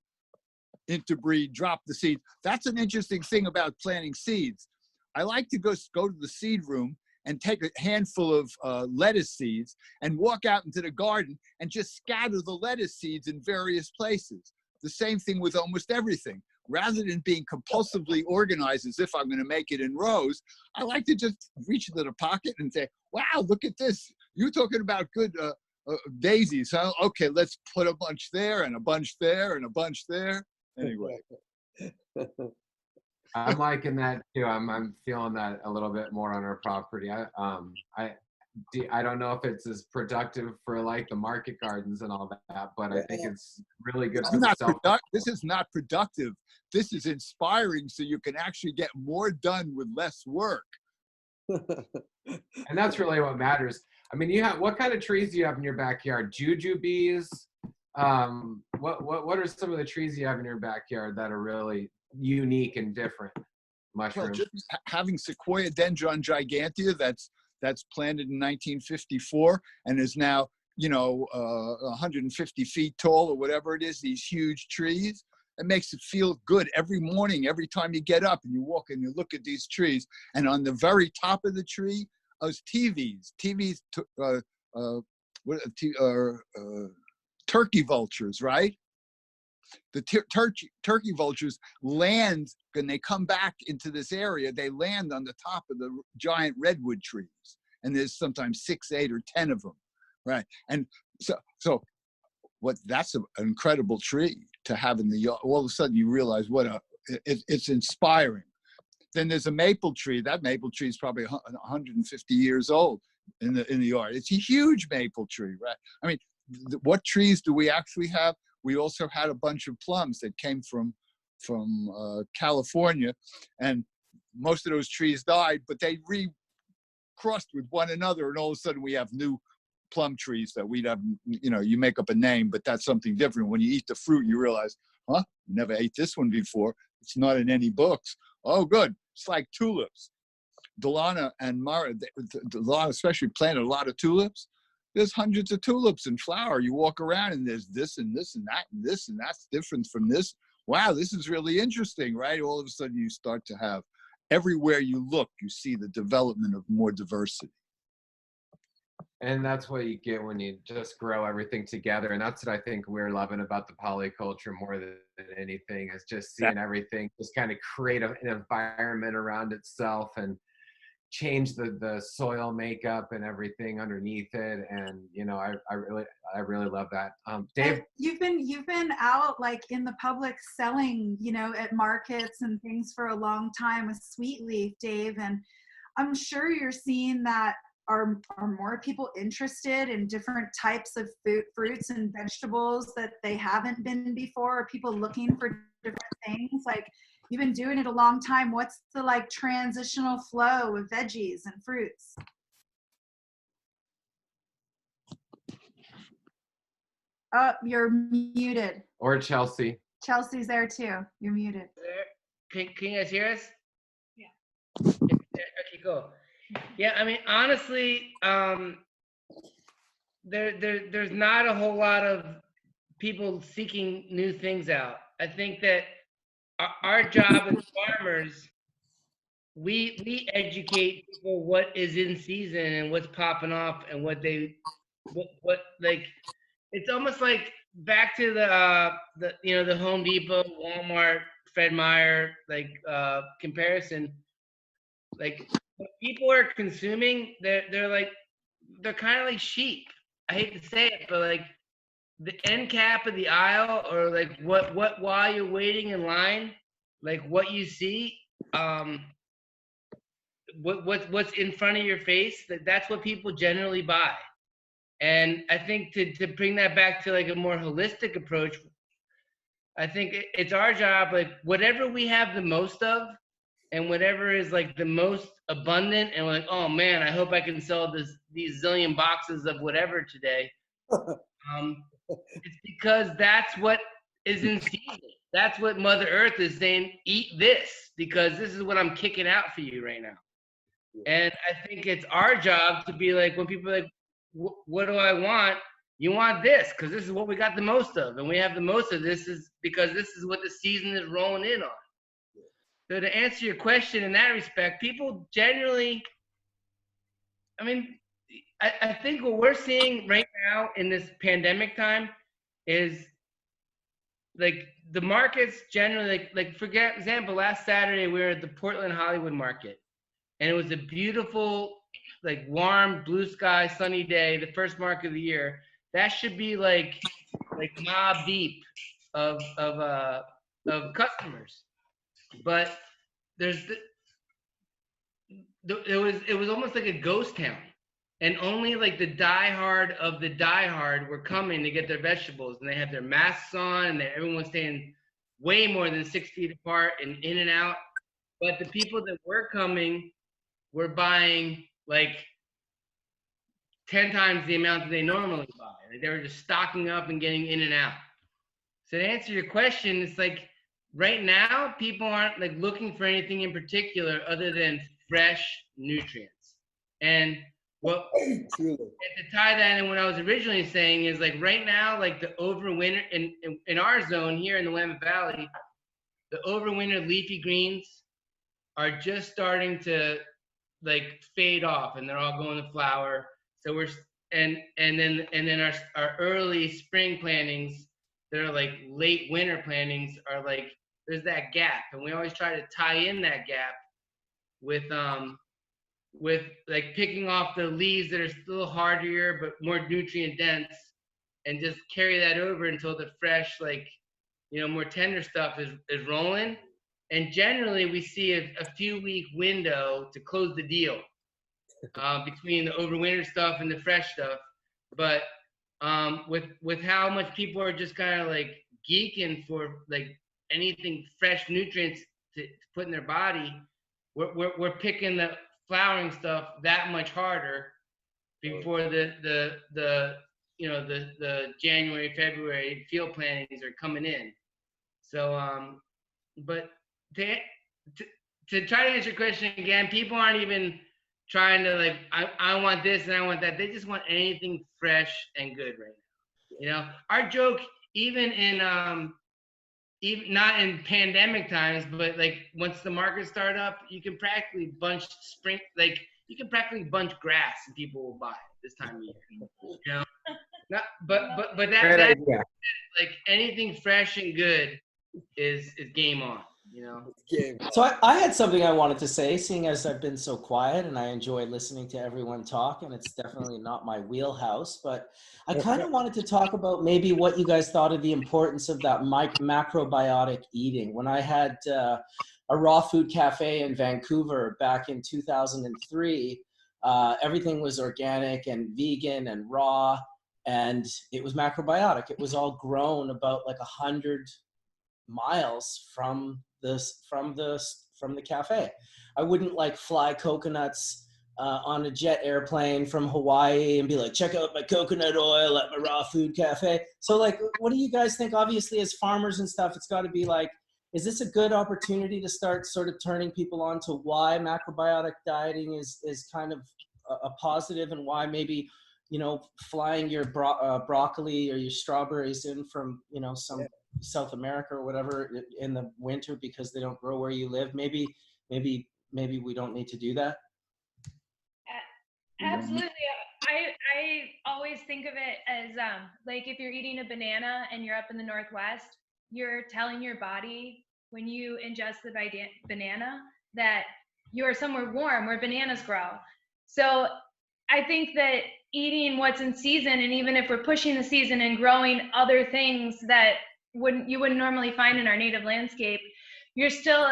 interbreed, drop the seeds. That's an interesting thing about planting seeds. I like to go to the seed room and take a handful of lettuce seeds and walk out into the garden and just scatter the lettuce seeds in various places. The same thing with almost everything. Rather than being compulsively organized as if I'm going to make it in rows, I like to just reach into the pocket and say, wow, look at this. You're talking about good daisies. Huh? Okay, let's put a bunch there and a bunch there and a bunch there. Anyway. I'm liking that too. I'm feeling that a little bit more on our property. I don't know if it's as productive for like the market gardens and all that, but I think it's really good for the This is not productive. This is inspiring, so you can actually get more done with less work. And that's really what matters. I mean, what kind of trees do you have in your backyard? Jujubes. What are some of the trees you have in your backyard that are really unique and different? Mushrooms. Well, just having Sequoia dendron gigantea that's planted in 1954 and is now 150 feet tall or whatever it is. These huge trees. It makes it feel good every morning, every time you get up and you walk and you look at these trees. And on the very top of the tree is TVs. Turkey vultures, right? The turkey vultures land, when they come back into this area, they land on the top of the giant redwood trees. And there's sometimes 6, 8, or 10 of them, right? And so that's an incredible tree to have in the yard. All of a sudden you realize it's inspiring. Then there's a maple tree. That maple tree is probably 150 years old in the yard. It's a huge maple tree, right? I mean, what trees do we actually have? We also had a bunch of plums that came from California, and most of those trees died, but they recrossed with one another, and all of a sudden we have new plum trees that we'd have, you make up a name, but that's something different. When you eat the fruit, you realize, never ate this one before. It's not in any books. Oh, good. It's like tulips. Delana and Mara, Delana especially, planted a lot of tulips. There's hundreds of tulips in flower. You walk around and there's this and this and that and this, and that's different from this. Wow, this is really interesting, right? All of a sudden you start to have, everywhere you look, you see the development of more diversity. And that's what you get when you just grow everything together. And that's what I think we're loving about the polyculture more than anything, is just seeing everything just kind of create an environment around itself and change the soil makeup and everything underneath it. And I really love that. Dave, you've been out like in the public selling, at markets and things for a long time with Sweet Leaf, Dave, and I'm sure you're seeing that are more people interested in different types of fruits and vegetables that they haven't been before? Are people looking for different things? Like, you've been doing it a long time. What's the transitional flow of veggies and fruits? Oh, you're muted. Or Chelsea. Chelsea's there too. You're muted. Can you guys hear us? Yeah. Okay, cool. Yeah, I mean, honestly, there's not a whole lot of people seeking new things out. I think that our job as farmers, we educate people what is in season and what's popping off and what it's almost like back to the Home Depot, Walmart, Fred Meyer comparison. Like, what people are consuming, they're kind of like sheep. I hate to say it, but like the end cap of the aisle, or like what while you're waiting in line, like what you see, what's in front of your face, that's what people generally buy. And I think to bring that back to like a more holistic approach, I think it's our job, like whatever we have the most of, and whatever is like the most abundant, and we're like, oh man, I hope I can sell these zillion boxes of whatever today. It's because that's what is in season. That's what Mother Earth is saying, eat this, because this is what I'm kicking out for you right now. And I think it's our job to be like, when people are like, what do I want? You want this, because this is what we got the most of. And we have the most of this is because this is what the season is rolling in on. So to answer your question in that respect, people generally, I mean, I think what we're seeing right now in this pandemic time is like the markets generally, like for example, last Saturday we were at the Portland Hollywood market, and it was a beautiful, like warm, blue sky, sunny day, the first market of the year. that should be like mob deep of customers. But it was almost like a ghost town, and only like the diehard of the diehard were coming to get their vegetables, and they had their masks on, and everyone's staying way more than 6 feet apart and in and out. But the people that were coming were buying like 10 times the amount that they normally buy. Like, they were just stocking up and getting in and out. So to answer your question, it's like right now people aren't like looking for anything in particular other than fresh nutrients. And what and to tie that in, what I was originally saying is like right now, like the overwinter in our zone here in the Willamette Valley, the overwinter leafy greens are just starting to like fade off, and they're all going to flower. So we're and then our early spring plantings that are like late winter plantings are like there's that gap, and we always try to tie in that gap with like picking off the leaves that are still hardier but more nutrient dense, and just carry that over until the fresh, like, you know, more tender stuff is rolling. And generally we see a few week window to close the deal between the overwinter stuff and the fresh stuff. But with how much people are just kind of like geeking for like anything fresh nutrients to put in their body, we're picking the flowering stuff that much harder before the you know the January, February field plantings are coming in. So but to try to answer your question again, people aren't even trying to like I want this and I want that. They just want anything fresh and good right now. You know, our joke, even not in pandemic times, but like once the market start up, you can practically bunch grass and people will buy it this time of year. You know, but that like anything fresh and good is game on. You know. So I had something I wanted to say, seeing as I've been so quiet and I enjoy listening to everyone talk, and it's definitely not my wheelhouse, but I kind of wanted to talk about maybe what you guys thought of the importance of that macrobiotic eating. When I had a raw food cafe in Vancouver back in 2003, everything was organic and vegan and raw, and it was macrobiotic. It was all grown about like 100 miles from the cafe. I wouldn't like fly coconuts on a jet airplane from Hawaii and be like, check out my coconut oil at my raw food cafe. So like, what do you guys think? Obviously, as farmers and stuff, it's got to be like, is this a good opportunity to start sort of turning people on to why macrobiotic dieting is kind of a positive, and why maybe, you know, flying your broccoli or your strawberries in from, you know, some South America or whatever in the winter because they don't grow where you live. Maybe we don't need to do that. Absolutely. I always think of it as like if you're eating a banana and you're up in the Northwest, you're telling your body when you ingest the banana that you're somewhere warm where bananas grow. So I think that eating what's in season, and even if we're pushing the season and growing other things that you wouldn't normally find in our native landscape, you're still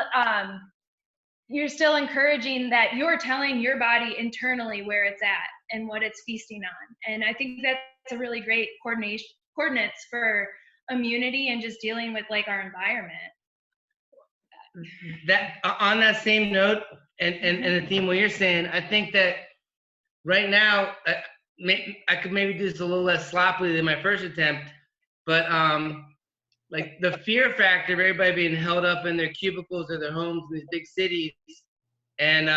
encouraging that you're telling your body internally where it's at and what it's feasting on. And I think that's a really great coordinates for immunity and just dealing with like our environment. That on that same note, and the theme what you're saying, I think that right now I could maybe do this a little less sloppily than my first attempt, but like the fear factor of everybody being held up in their cubicles or their homes in these big cities, and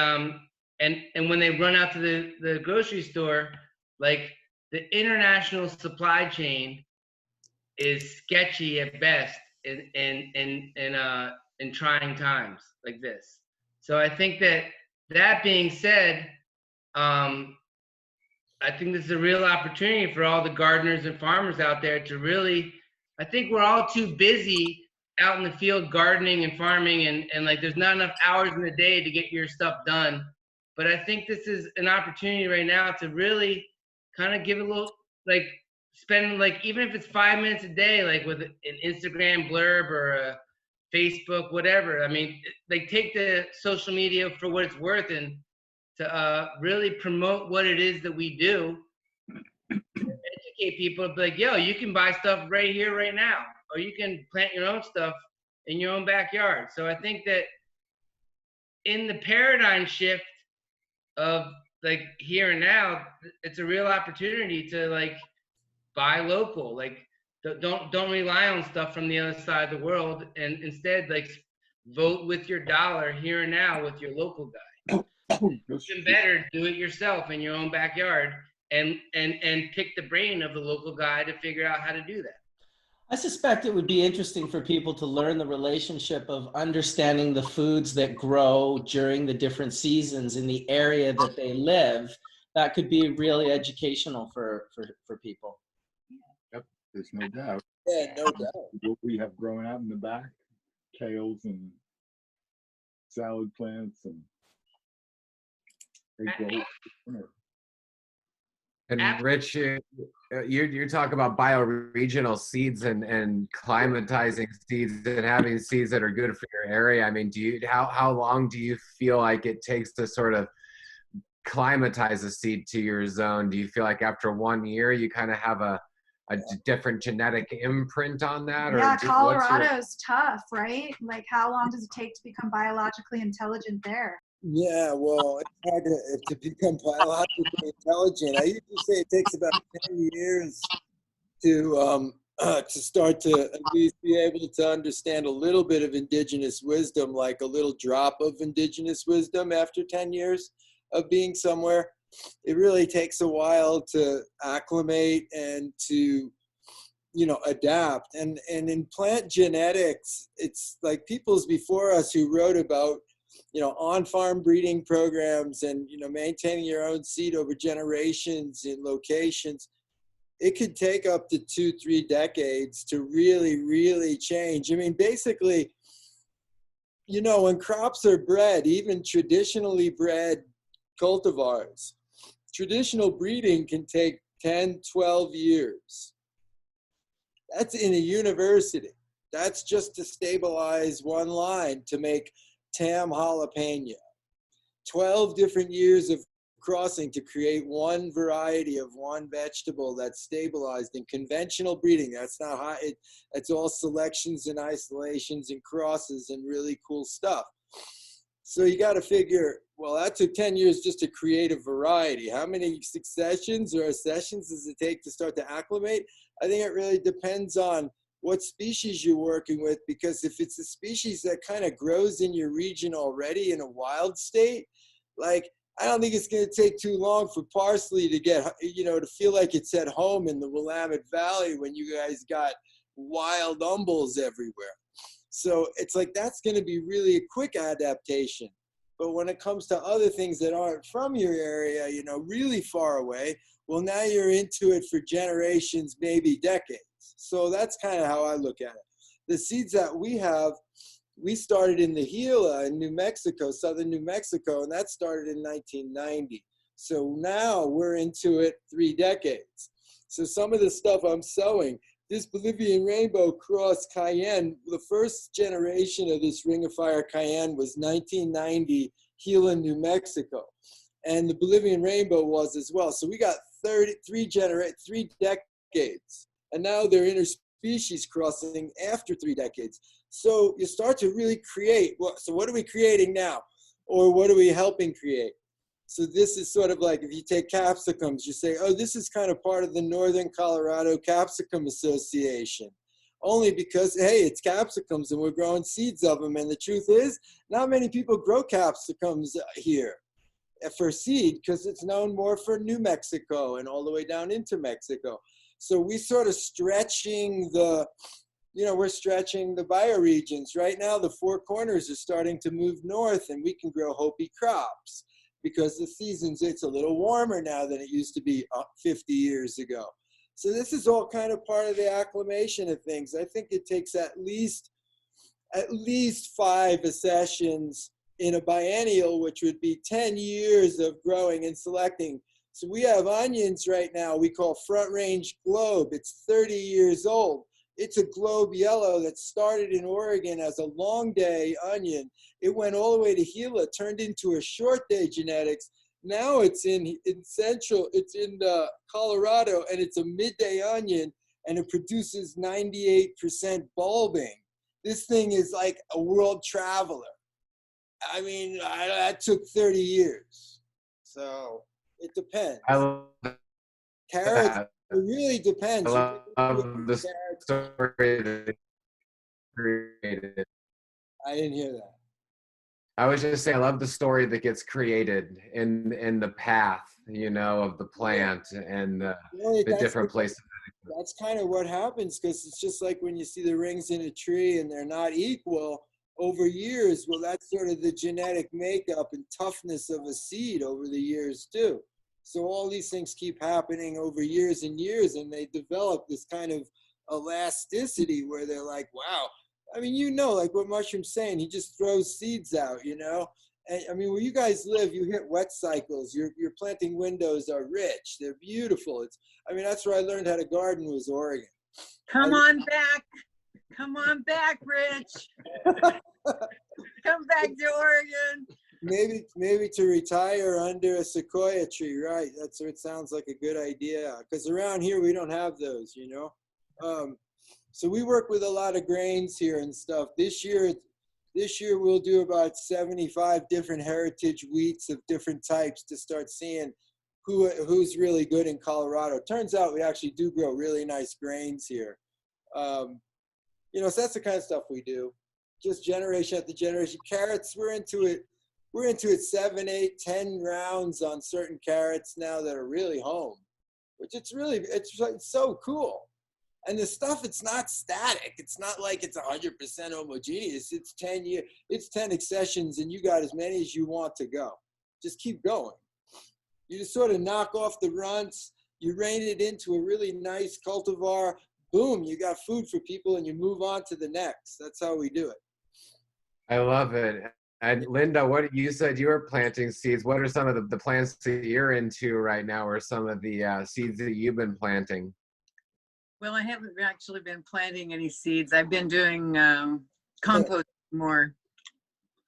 when they run out to the grocery store, like the international supply chain is sketchy at best in trying times like this. So I think that being said, I think this is a real opportunity for all the gardeners and farmers out there to really, I think we're all too busy out in the field gardening and farming, and like there's not enough hours in the day to get your stuff done. But I think this is an opportunity right now to really kind of give a little, like spend like, even if it's 5 minutes a day, like with an Instagram blurb or a Facebook, whatever. I mean, like take the social media for what it's worth and to really promote what it is that we do. Educate people, be like, yo, you can buy stuff right here, right now, or you can plant your own stuff in your own backyard. So I think that in the paradigm shift of like here and now, it's a real opportunity to like buy local. Like don't rely on stuff from the other side of the world, and instead like vote with your dollar here and now with your local guy. Even better, do it yourself in your own backyard, and pick the brain of the local guy to figure out how to do that. I suspect it would be interesting for people to learn the relationship of understanding the foods that grow during the different seasons in the area that they live. That could be really educational for people. Yep, there's no doubt. Yeah, no doubt. What we have growing out in the back, kales and salad plants, and they grow. And Rich, you're talking about bioregional seeds and climatizing seeds and having seeds that are good for your area. I mean, how long do you feel like it takes to sort of climatize a seed to your zone? Do you feel like after 1 year you kind of have a different genetic imprint on that? Yeah, Colorado's tough, right? Like, how long does it take to become biologically intelligent there? Yeah, well, it's hard to become biologically intelligent. I usually say it takes about 10 years to start to at least be able to understand a little bit of indigenous wisdom, like a little drop of indigenous wisdom after 10 years of being somewhere. It really takes a while to acclimate and to, adapt. And in plant genetics, it's like peoples before us who wrote about on-farm breeding programs and, maintaining your own seed over generations in locations. It could take up to 2-3 decades to really, really change. I mean, basically, when crops are bred, even traditionally bred cultivars, traditional breeding can take 10, 12 years. That's in a university. That's just to stabilize one line to make Tam jalapeno. 12 different years of crossing to create one variety of one vegetable that's stabilized in conventional breeding. That's not how it's all selections and isolations and crosses and really cool stuff. So you got to figure, well, that took 10 years just to create a variety. How many successions or accessions does it take to start to acclimate? I think it really depends on what species you're working with, because if it's a species that kind of grows in your region already in a wild state, like, I don't think it's going to take too long for parsley to get, to feel like it's at home in the Willamette Valley when you guys got wild umbels everywhere. So it's like, that's going to be really a quick adaptation. But when it comes to other things that aren't from your area, really far away, well, now you're into it for generations, maybe decades. So that's kind of how I look at it. The seeds that we have, we started in the Gila in New Mexico, southern New Mexico, and that started in 1990. So now we're into it 3 decades. So some of the stuff I'm sowing, this Bolivian Rainbow Cross Cayenne, the first generation of this Ring of Fire Cayenne was 1990, Gila, New Mexico. And the Bolivian Rainbow was as well. So we got 3 decades. And now they're interspecies crossing after 3 decades. So you start to really create. So what are we creating now? Or what are we helping create? So this is sort of like if you take capsicums, you say, oh, this is kind of part of the Northern Colorado Capsicum Association. Only because, hey, it's capsicums and we're growing seeds of them. And the truth is, not many people grow capsicums here for seed because it's known more for New Mexico and all the way down into Mexico. So we sort of stretching we're stretching the bioregions. Right now, the Four Corners are starting to move north and we can grow Hopi crops because the seasons, it's a little warmer now than it used to be 50 years ago. So this is all kind of part of the acclimation of things. I think it takes at least 5 accessions in a biennial, which would be 10 years of growing and selecting So we have onions right now we call Front Range Globe. It's 30 years old. It's a Globe Yellow that started in Oregon as a long day onion. It went all the way to Gila, turned into a short day genetics. Now it's in Colorado, and it's a midday onion, and it produces 98% bulbing. This thing is like a world traveler. I mean, that took 30 years. So it depends. I love Carrots, that. it really depends. I love the story that created. I didn't hear that. I was just saying, I love the story that gets created in the path, you know, of the plant and the different places. That's kind of what happens, because it's just like when you see the rings in a tree and they're not equal over years. Well, that's sort of the genetic makeup and toughness of a seed over the years too. So all these things keep happening over years and years, and they develop this kind of elasticity where they're like, wow. I mean, you know, like what Mushroom's saying, he just throws seeds out, you know? And I mean, where you guys live, you hit wet cycles. Your planting windows are rich. They're beautiful. I mean, that's where I learned how to garden, was Oregon. Come on back. Come on back, Rich. Come back to Oregon. Maybe to retire under a sequoia tree, right? That's what it sounds like a good idea. Because around here, we don't have those, you know? So we work with a lot of grains here and stuff. This year we'll do about 75 different heritage wheats of different types to start seeing who's really good in Colorado. Turns out we actually do grow really nice grains here. You know, so that's the kind of stuff we do. Just generation after generation. Carrots, we're into it 7, 8, 10 rounds on certain carrots now that are really home, which it's so cool. And the stuff, it's not static. It's not like it's 100% homogeneous. It's 10 years, it's 10 accessions, and you got as many as you want to go. Just keep going. You just sort of knock off the runts. You rein it into a really nice cultivar. Boom, you got food for people, and you move on to the next. That's how we do it. I love it. And Linda, what you said you were planting seeds. What are some of the plants that you're into right now, or some of the seeds that you've been planting? Well, I haven't actually been planting any seeds. I've been doing compost more.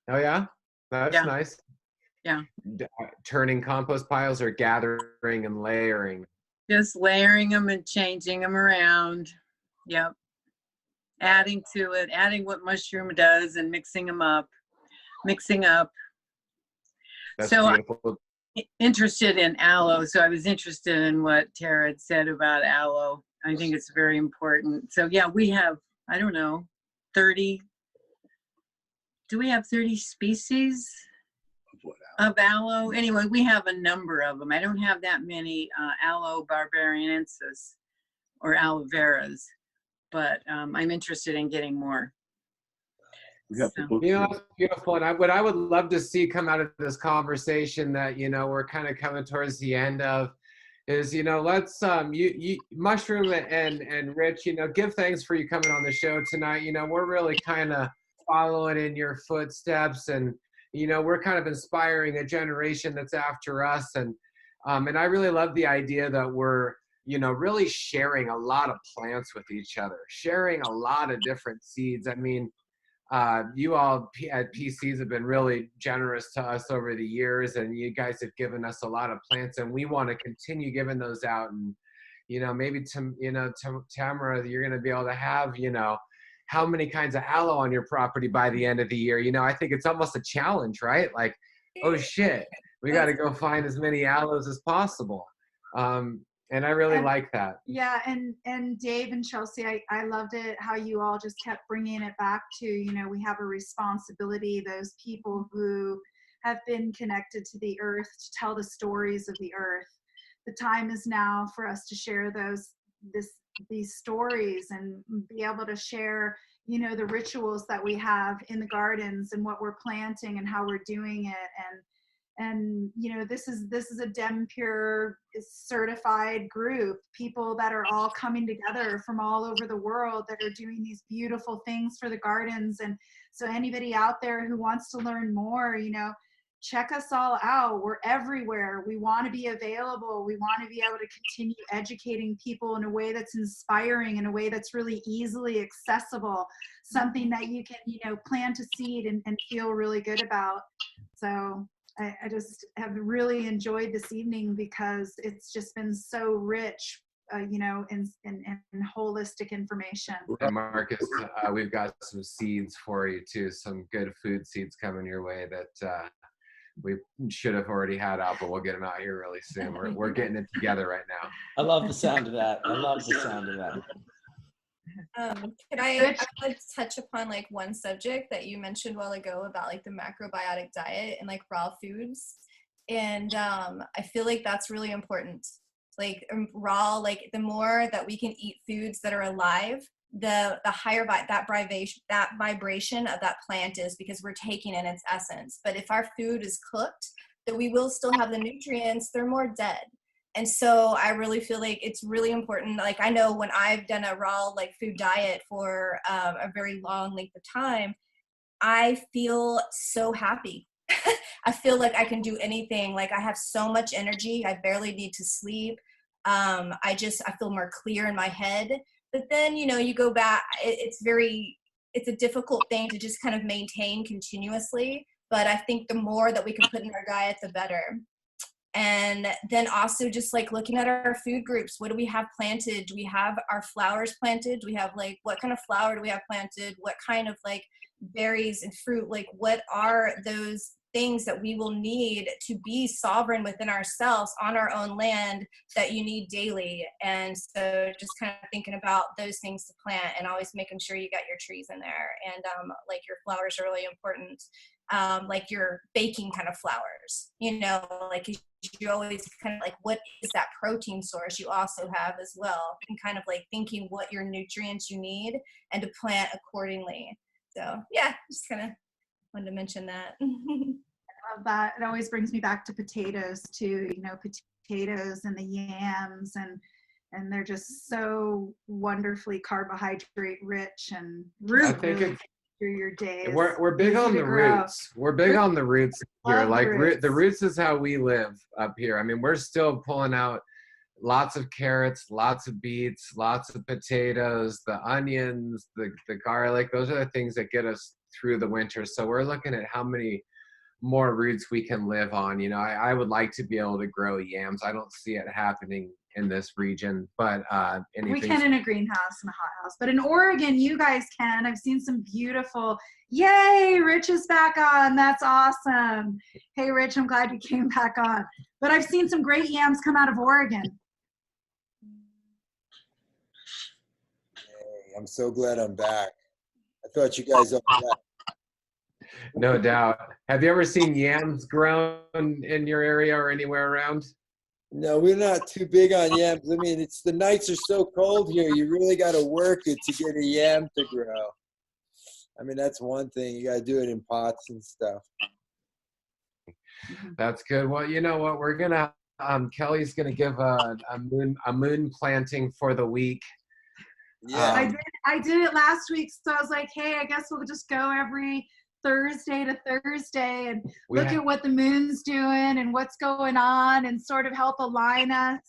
Oh yeah, that's nice. Yeah. Turning compost piles or gathering and layering? Just layering them and changing them around. Yep. Adding to it, adding what Mushroom does and mixing up. That's so beautiful. I'm interested in aloe. So I was interested in what Tara had said about aloe. I think it's very important. So yeah, we have, I don't know, 30. Do we have 30 species of aloe? Anyway, we have a number of them. I don't have that many aloe barbariensis or aloe veras, but I'm interested in getting more. You know, that's beautiful. And what I would love to see come out of this conversation that, you know, we're kind of coming towards the end of is, you know, let's, you Mushroom and Rich, you know, give thanks for you coming on the show tonight. You know, we're really kind of following in your footsteps, and, you know, we're kind of inspiring a generation that's after us. And I really love the idea that we're, you know, really sharing a lot of plants with each other, sharing a lot of different seeds. I mean, you all at PCs have been really generous to us over the years, and you guys have given us a lot of plants, and we want to continue giving those out. And, you know, maybe Tamara, you're going to be able to have, you know, how many kinds of aloe on your property by the end of the year. You know, I think it's almost a challenge, right? Like, oh shit, we got to go find as many aloes as possible. And I really like that. Yeah, and Dave and Chelsea, I loved it how you all just kept bringing it back to, you know, we have a responsibility, those people who have been connected to the earth, to tell the stories of the earth. The time is now for us to share these stories and be able to share, you know, the rituals that we have in the gardens and what we're planting and how we're doing it. And you know, this is a DEM Pure certified group, people that are all coming together from all over the world that are doing these beautiful things for the gardens. And so anybody out there who wants to learn more, you know, check us all out. We're everywhere. We want to be available. We want to be able to continue educating people in a way that's inspiring, in a way that's really easily accessible, something that you can, you know, plant a seed and feel really good about. So I just have really enjoyed this evening because it's just been so rich, you know, in holistic information. And Marcus, we've got some seeds for you too, some good food seeds coming your way that we should have already had out, but we'll get them out here really soon. We're getting it together right now. I love the sound of that. I love the sound of that. I'd like to touch upon like one subject that you mentioned a while ago about like the macrobiotic diet and like raw foods. And I feel like that's really important. Like raw, like the more that we can eat foods that are alive, the higher that vibration of that plant is, because we're taking in its essence. But if our food is cooked, that we will still have the nutrients, they're more dead. And so I really feel like it's really important. Like I know when I've done a raw like food diet for a very long length of time, I feel so happy. I feel like I can do anything. Like I have so much energy. I barely need to sleep. I feel more clear in my head. But then, you know, you go back, it's a difficult thing to just kind of maintain continuously. But I think the more that we can put in our diet, the better. And then also just like looking at our food groups, what do we have planted? Do we have our flowers planted? Do we have like, what kind of flower do we have planted? What kind of like berries and fruit? Like what are those things that we will need to be sovereign within ourselves on our own land that you need daily? And so just kind of thinking about those things to plant and always making sure you got your trees in there. And like your flowers are really important. Like your baking kind of flowers, you know, like you always kind of like, what is that protein source you also have as well? And kind of like thinking what your nutrients you need and to plant accordingly. So yeah, just kind of wanted to mention that. I love that. It always brings me back to potatoes too, you know, potatoes and the yams, and they're just so wonderfully carbohydrate rich and root really through your days. We're big on the roots. We're big on the roots here. Like the roots is how we live up here. I mean, we're still pulling out lots of carrots, lots of beets, lots of potatoes, the onions, the garlic. Those are the things that get us through the winter. So we're looking at how many more roots we can live on. You know, I would like to be able to grow yams. I don't see it happening in this region, but we can in a greenhouse and a hothouse. But in Oregon, you guys can. I've seen some beautiful. Yay, Rich is back on. That's awesome. Hey, Rich, I'm glad you came back on. But I've seen some great yams come out of Oregon. Hey, I'm so glad I'm back. I thought you guys all left. No doubt. Have you ever seen yams grown in your area or anywhere around? No, we're not too big on yams. I mean, the nights are so cold here. You really got to work it to get a yam to grow. I mean, that's one thing. You got to do it in pots and stuff. That's good. Well, you know what? We're gonna Kelly's gonna give a moon planting for the week. Yeah, I did it last week, so I was like, hey, I guess we'll just go every Thursday to Thursday and look at what the moon's doing and what's going on and sort of help align us.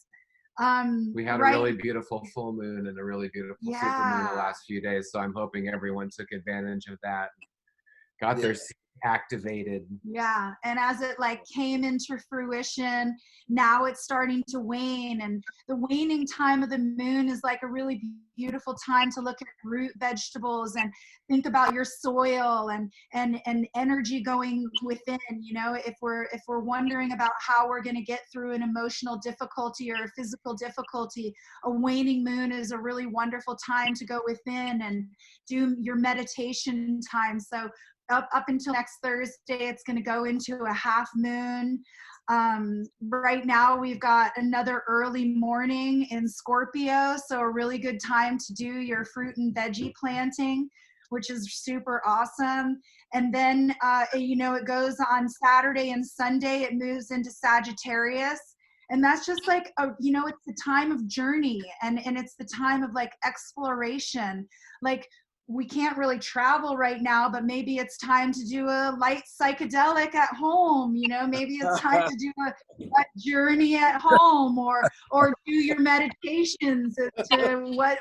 We had a really beautiful full moon and a really beautiful super moon the last few days, so I'm hoping everyone took advantage of that, got their seed activated. Yeah, and as it like came into fruition, now it's starting to wane, and the waning time of the moon is like a really beautiful time to look at root vegetables and think about your soil and energy going within. You know, if we're wondering about how we're going to get through an emotional difficulty or a physical difficulty, a waning moon is a really wonderful time to go within and do your meditation time. So up until next Thursday, it's going to go into a half moon. Right now, we've got another early morning in Scorpio, so a really good time to do your fruit and veggie planting, which is super awesome. And then, you know, it goes on Saturday and Sunday. It moves into Sagittarius. And that's just like, you know, it's the time of journey, and it's the time of like exploration. Like, we can't really travel right now, but maybe it's time to do a light psychedelic at home. You know, maybe it's time to do a journey at home, or do your meditations as to what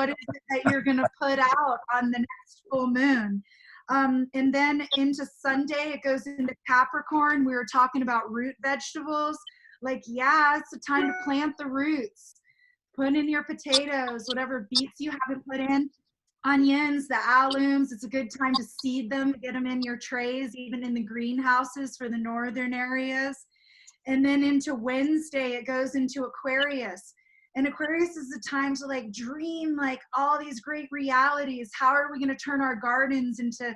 is it that you're going to put out on the next full moon. And then into Sunday, it goes into Capricorn. We were talking about root vegetables. Like, yeah, it's the time to plant the roots. Put in your potatoes, whatever beets you haven't put in, onions, the alliums. It's a good time to seed them, get them in your trays, even in the greenhouses for the northern areas. And then into Wednesday, it goes into Aquarius. And Aquarius is the time to like dream like all these great realities. How are we going to turn our gardens into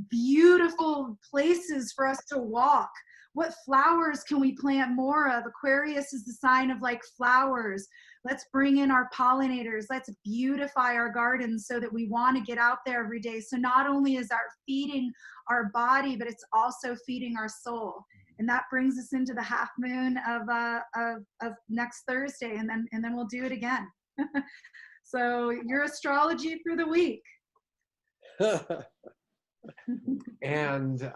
beautiful places for us to walk? What flowers can we plant more of? Aquarius is the sign of like flowers. Let's bring in our pollinators. Let's beautify our gardens so that we want to get out there every day. So not only is our feeding our body, but it's also feeding our soul. And that brings us into the half moon of next Thursday, and then we'll do it again. So your astrology for the week. And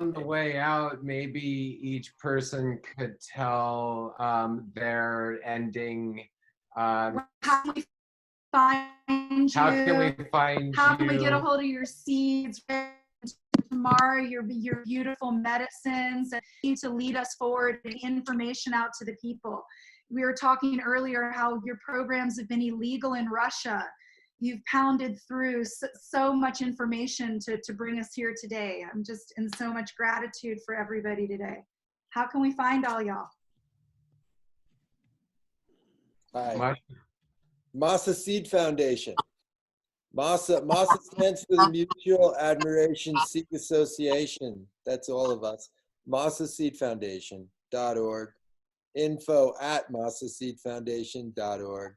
on the way out, maybe each person could tell their ending. How can we find you? How can we find How you? can we get a hold of your seeds? Tamara, your beautiful medicines, and you to lead us forward and information out to the people. We were talking earlier how your programs have been illegal in Russia. You've pounded through so much information to bring us here today. I'm just in so much gratitude for everybody today. How can we find all y'all? Hi. Masa Seed Foundation. Masa stands for the Mutual Admiration Seed Association. That's all of us. MasaSeedFoundation.org. info@MasaSeedFoundation.org.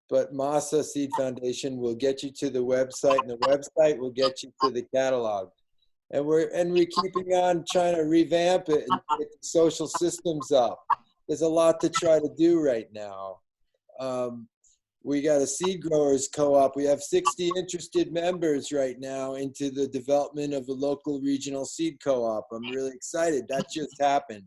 But Masa Seed Foundation will get you to the website, and the website will get you to the catalog. And we're keeping on trying to revamp it and get the social systems up. There's a lot to try to do right now. We got a seed growers co-op. We have 60 interested members right now into the development of a local regional seed co-op. I'm really excited. That just happened.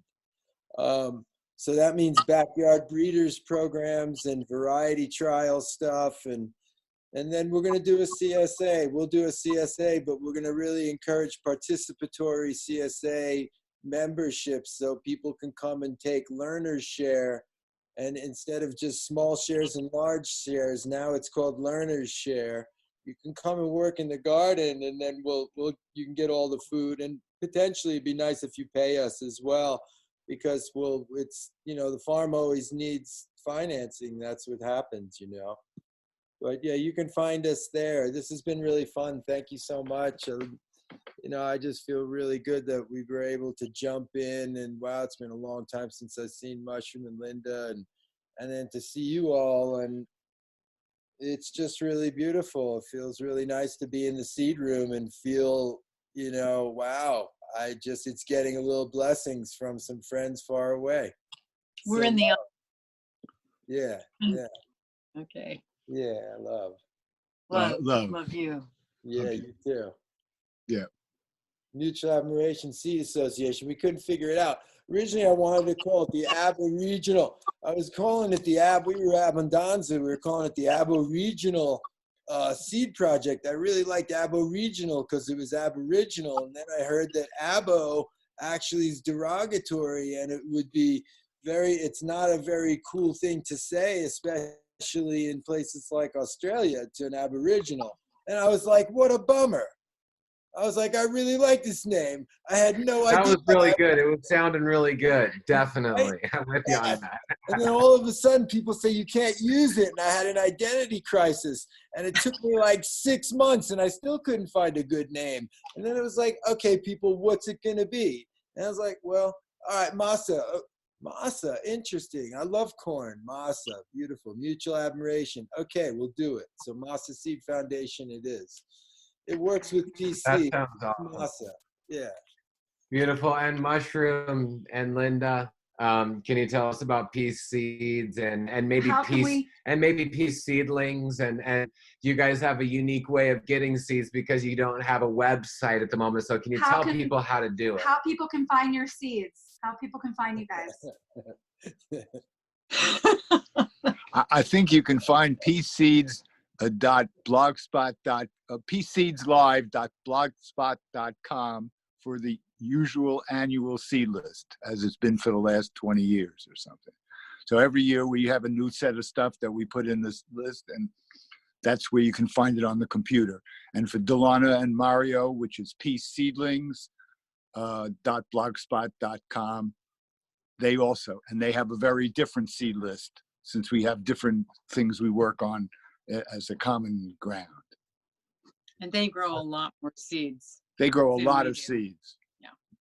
So that means backyard breeders programs and variety trial stuff. And then we're going to do a CSA. We'll do a CSA, but we're going to really encourage participatory CSA memberships so people can come and take learners share. And instead of just small shares and large shares, now it's called Learner's Share. You can come and work in the garden, and then you can get all the food. And potentially it'd be nice if you pay us as well, because it's, you know, the farm always needs financing. That's what happens, you know. But yeah, you can find us there. This has been really fun. Thank you so much. You know, I just feel really good that we were able to jump in, and wow, it's been a long time since I've seen Mushroom and Linda, and then to see you all, and it's just really beautiful. It feels really nice to be in the seed room and feel, you know, wow, it's getting a little blessings from some friends far away. We're So, in the. yeah. Okay. Yeah, love. Love you. Yeah, Okay. you too. Yeah. Mutual Admiration Seed Association. We couldn't figure it out. Originally, I wanted to call it the Aboriginal. I was calling it we were Abundanza. We were calling it the Aboriginal Seed Project. I really liked Aboriginal because it was Aboriginal. And then I heard that Abo actually is derogatory, and it would be it's not a very cool thing to say, especially in places like Australia, to an Aboriginal. And I was like, what a bummer. I was like, I really like this name. I had no idea. That was really good. It was sounding really good. Definitely. I'm with you on that. And then all of a sudden people say you can't use it. And I had an identity crisis. And it took me like 6 months and I still couldn't find a good name. And then it was like, okay, people, what's it going to be? And I was like, well, all right, Masa. Masa, interesting. I love corn. Masa, beautiful. Mutual admiration. Okay, we'll do it. So Masa Seed Foundation it is. It works with PC. That sounds awesome. Masa. Yeah. Beautiful. And Mushroom and Linda, Can you tell us about Peace Seeds and maybe How can we- Peace Seedlings and you guys have a unique way of getting seeds because you don't have a website at the moment. So can you tell people how to do it? How people can find your seeds? How people can find you guys? I think you can find peaceseedslive.blogspot.com for the usual annual seed list, as it's been for the last 20 years or something. So every year we have a new set of stuff that we put in this list, and that's where you can find it on the computer. And for Delana and Mario, which is peaceseedlings.blogspot.com, they also, and they have a very different seed list since we have different things we work on as a common ground. And they grow a lot more seeds. They grow a than lot we of do. seeds.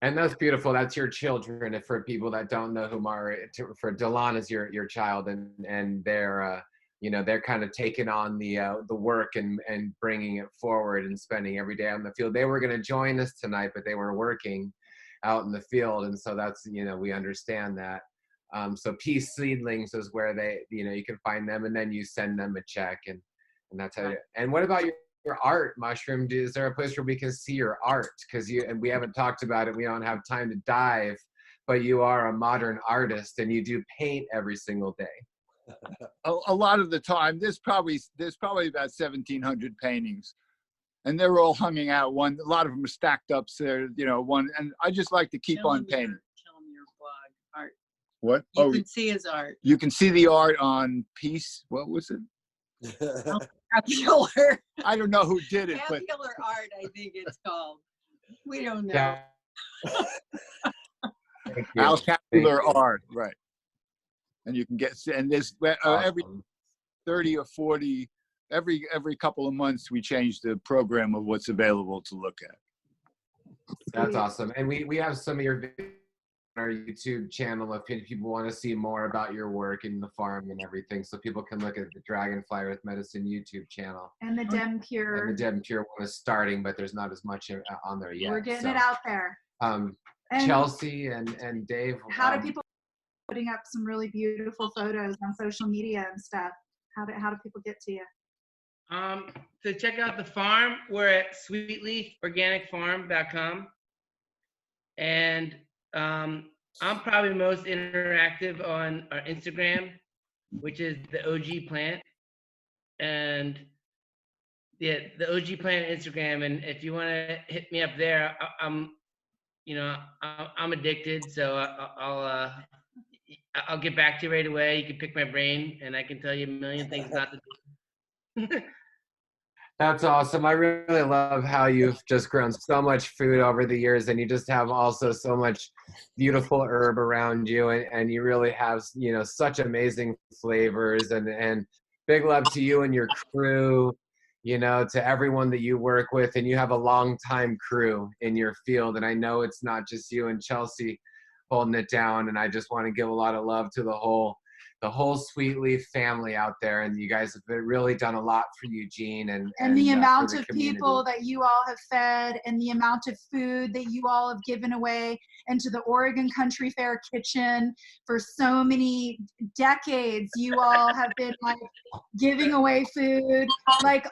And that's beautiful. That's your children. And for people that don't know who for Delana's your child, and they're they're kind of taking on the work and bringing it forward and spending every day on the field. They were going to join us tonight, but they were working out in the field, and so that's we understand that. So Peace Seedlings is where they you can find them, and then you send them a check, and that's how. And what about your art, Mushroom? Is there a place where we can see your art? Because we haven't talked about it. We don't have time to dive, but you are a modern artist and you do paint every single day. A lot of the time, there's probably about 1,700 paintings, and they're all hanging out. A lot of them are stacked up there, one. And I just like to keep on painting. Tell them your blog art. What? You can see his art. You can see the art on Peace. What was it? Popular. I don't know who did it, but Popular art, I think it's called. We don't know. Yeah. Alcapular art, right? And you can there's every 30 or 40, every couple of months we change the program of what's available to look at. That's awesome. And we have some of your videos on our YouTube channel if people want to see more about your work in the farm and everything, so people can look at the Dragonfly with Medicine YouTube channel. And the DEM Pure. And the DEM Pure one is starting, but there's not as much on there yet. We're getting it out there. And Chelsea and Dave. How do people putting up some really beautiful photos on social media and stuff? How do people get to you? To check out the farm, we're at sweetleaforganicfarm.com. And I'm probably most interactive on our Instagram, which is the OG Plant. And yeah, the OG Plant Instagram. And if you want to hit me up there, I'm addicted, so I'll get back to you right away. You can pick my brain, and I can tell you a million things not to do. That's awesome. I really love how you've just grown so much food over the years, and you just have also so much beautiful herb around you, and you really have such amazing flavors, and big love to you and your crew, to everyone that you work with, and you have a long time crew in your field, and I know it's not just you and Chelsea holding it down, and I just want to give a lot of love to the whole Sweet Leaf family out there, and you guys have really done a lot for Eugene and the amount of people that you all have fed, and the amount of food that you all have given away into the Oregon Country Fair kitchen for so many decades. You all have been giving away food.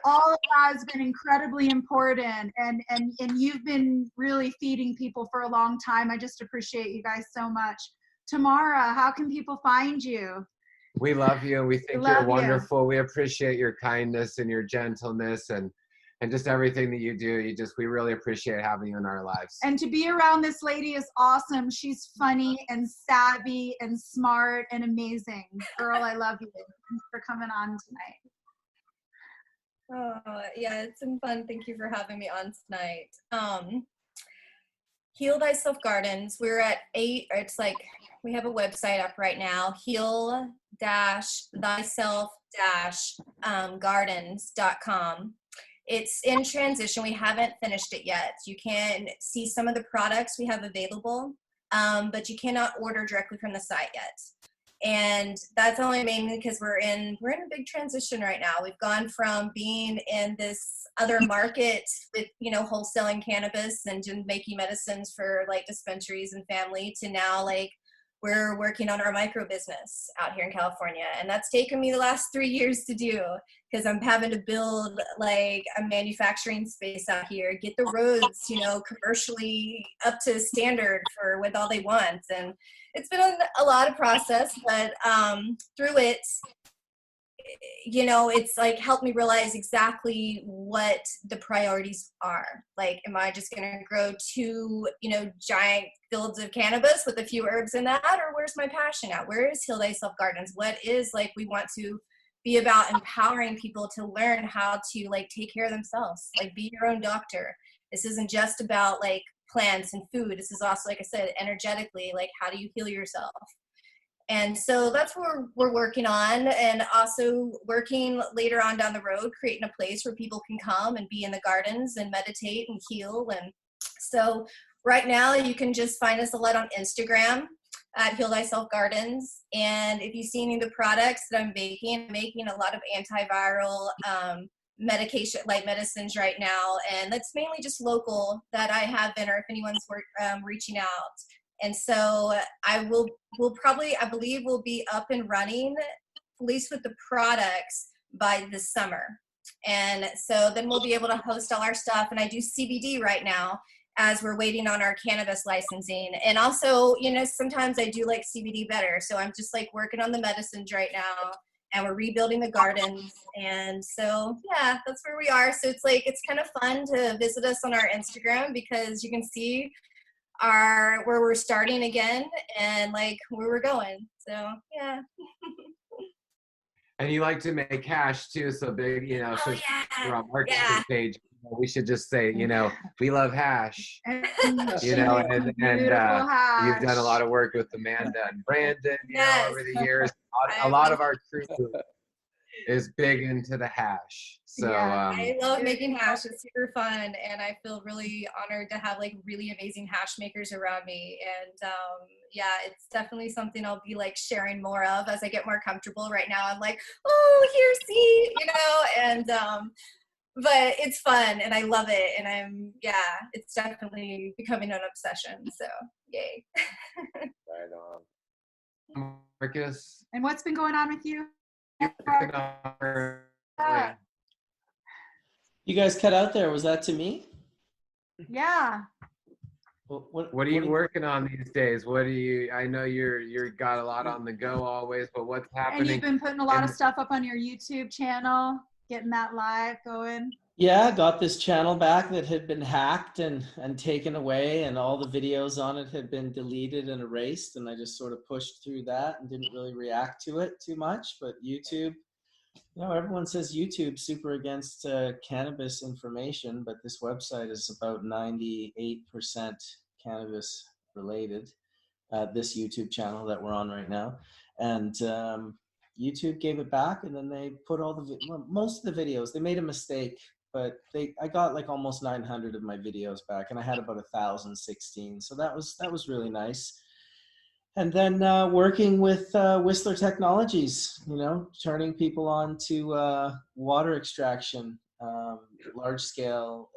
All of that has been incredibly important, and you've been really feeding people for a long time. I just appreciate you guys so much. Tamara, how can people find you? We love you, and we think you're wonderful. We appreciate your kindness and your gentleness and just everything that you do. We really appreciate having you in our lives. And to be around this lady is awesome. She's funny and savvy and smart and amazing. Girl, I love you. Thanks for coming on tonight. Oh, yeah, it's been fun. Thank you for having me on tonight. Heal-ThyselfGardens. We're at 8, we have a website up right now, heal-thyself-gardens.com. It's in transition. We haven't finished it yet. You can see some of the products we have available, but you cannot order directly from the site yet. And that's only mainly because we're in a big transition right now. We've gone from being in this other market with, wholesaling cannabis and making medicines for dispensaries and family to now we're working on our micro business out here in California. And that's taken me the last 3 years to do, because I'm having to build like a manufacturing space out here, get the roads, you know, commercially up to standard for with all they want. And it's been a lot of process, but through it, you know, it's like helped me realize exactly what the priorities are. Like, am I just going to grow 2, you know, giant fields of cannabis with a few herbs in that? Or where's my passion at? Where is Heal-ThyselfGardens? What is, like, we want to be about empowering people to learn how to, like, take care of themselves, like, be your own doctor. This isn't just about, like, plants and food. This is also, like I said, energetically, like, how do you heal yourself? And so that's what we're working on, and also working later on down the road, creating a place where people can come and be in the gardens and meditate and heal. And so right now you can just find us a lot on Instagram at Heal-ThyselfGardens. And if you see any of the products that I'm making a lot of antiviral medication, like medicines right now. And that's mainly just local that I have been, or if anyone's reaching out. And so I believe we'll be up and running, at least with the products, by this summer. And so then we'll be able to host all our stuff. And I do CBD right now as we're waiting on our cannabis licensing. And also, you know, sometimes I do like CBD better. So I'm just like working on the medicines right now, and we're rebuilding the gardens. And so, yeah, that's where we are. So it's like, it's kind of fun to visit us on our Instagram, because you can see where we're starting again and like where we're going. So yeah. And you like to make cash too, so big, you know, since we're on marketing page, we should just say, you know, we love hash, you know, and you've done a lot of work with Amanda and Brandon, you know, over the years. A lot of our crew is big into the hash. So I love making hash. It's super fun, and I feel really honored to have like really amazing hash makers around me. And yeah, it's definitely something I'll be like sharing more of as I get more comfortable. Right now I'm like, oh, here, see, you know, and but it's fun and I love it, and it's definitely becoming an obsession. So yay. Right on. Marcus. And what's been going on with you? You guys cut out there. Was that to me? Yeah. What are you working on these days? What do you? I know you're got a lot on the go always, but what's happening? And you've been putting a lot of stuff up on your YouTube channel, getting that live going. Yeah, I got this channel back that had been hacked and taken away, and all the videos on it had been deleted and erased, and I just sort of pushed through that and didn't really react to it too much. But YouTube, you know, everyone says YouTube's super against cannabis information, but this website is about 98% cannabis related, this YouTube channel that we're on right now. And YouTube gave it back, and then they put most of the videos, they made a mistake, but I got like almost 900 of my videos back, and I had about 1,016. So that was really nice. And then working with Whistler Technologies, you know, turning people on to water extraction, large scale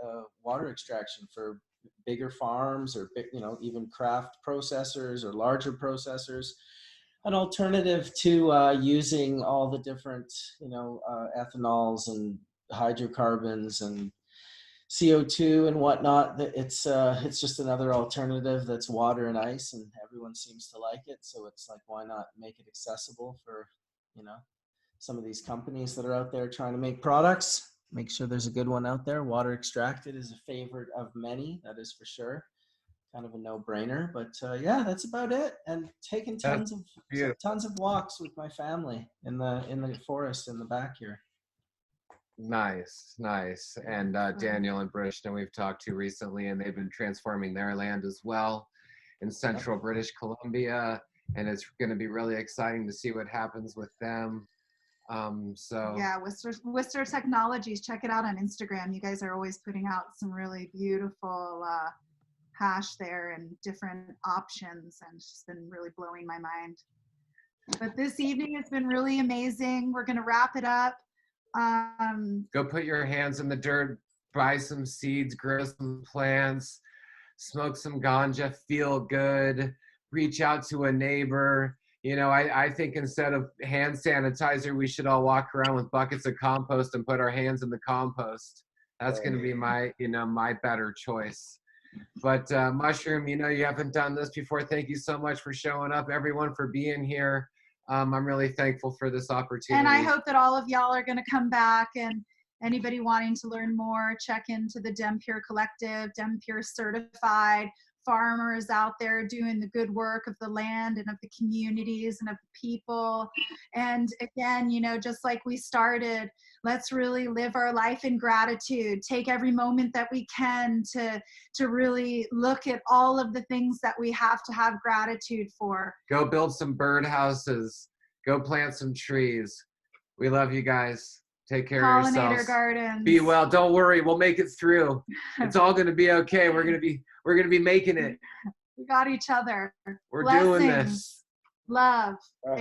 water extraction for bigger farms, or, you know, even craft processors or larger processors. An alternative to using all the different, you know, ethanols and hydrocarbons and CO2 and whatnot. It's just another alternative that's water and ice, and everyone seems to like it. So it's like, why not make it accessible for, you know, some of these companies that are out there trying to make products. Make sure there's a good one out there. Water extracted is a favorite of many, that is for sure. Kind of a no-brainer, but yeah, that's about it. And taking tons of walks with my family in the forest in the back here. Nice. And Daniel and Brishna we've talked to recently, and they've been transforming their land as well in central British Columbia, and it's going to be really exciting to see what happens with them. So yeah, Whistler Technologies, check it out on Instagram. You guys are always putting out some really beautiful hash there and different options, and it's just been really blowing my mind. But this evening has been really amazing. We're going to wrap it up. Go put your hands in the dirt, buy some seeds, grow some plants, smoke some ganja, feel good, reach out to a neighbor. You know, I think instead of hand sanitizer, we should all walk around with buckets of compost and put our hands in the compost. That's going to be my, you know, my better choice. But Mushroom, you know, you haven't done this before. Thank you so much for showing up, everyone, for being here. I'm really thankful for this opportunity. And I hope that all of y'all are going to come back, and anybody wanting to learn more, check into the DEM Pure Collective, DEM Pure certified farmers out there doing the good work of the land and of the communities and of the people. And again, you know, just like we started, let's really live our life in gratitude. Take every moment that we can to really look at all of the things that we have to have gratitude for. Go build some birdhouses. Go plant some trees. We love you guys. Take care of yourselves. Pollinator gardens. Be well. Don't worry. We'll make it through. It's all going to be okay. We're going to be making it. We got each other. We're Blessings. doing this. Love.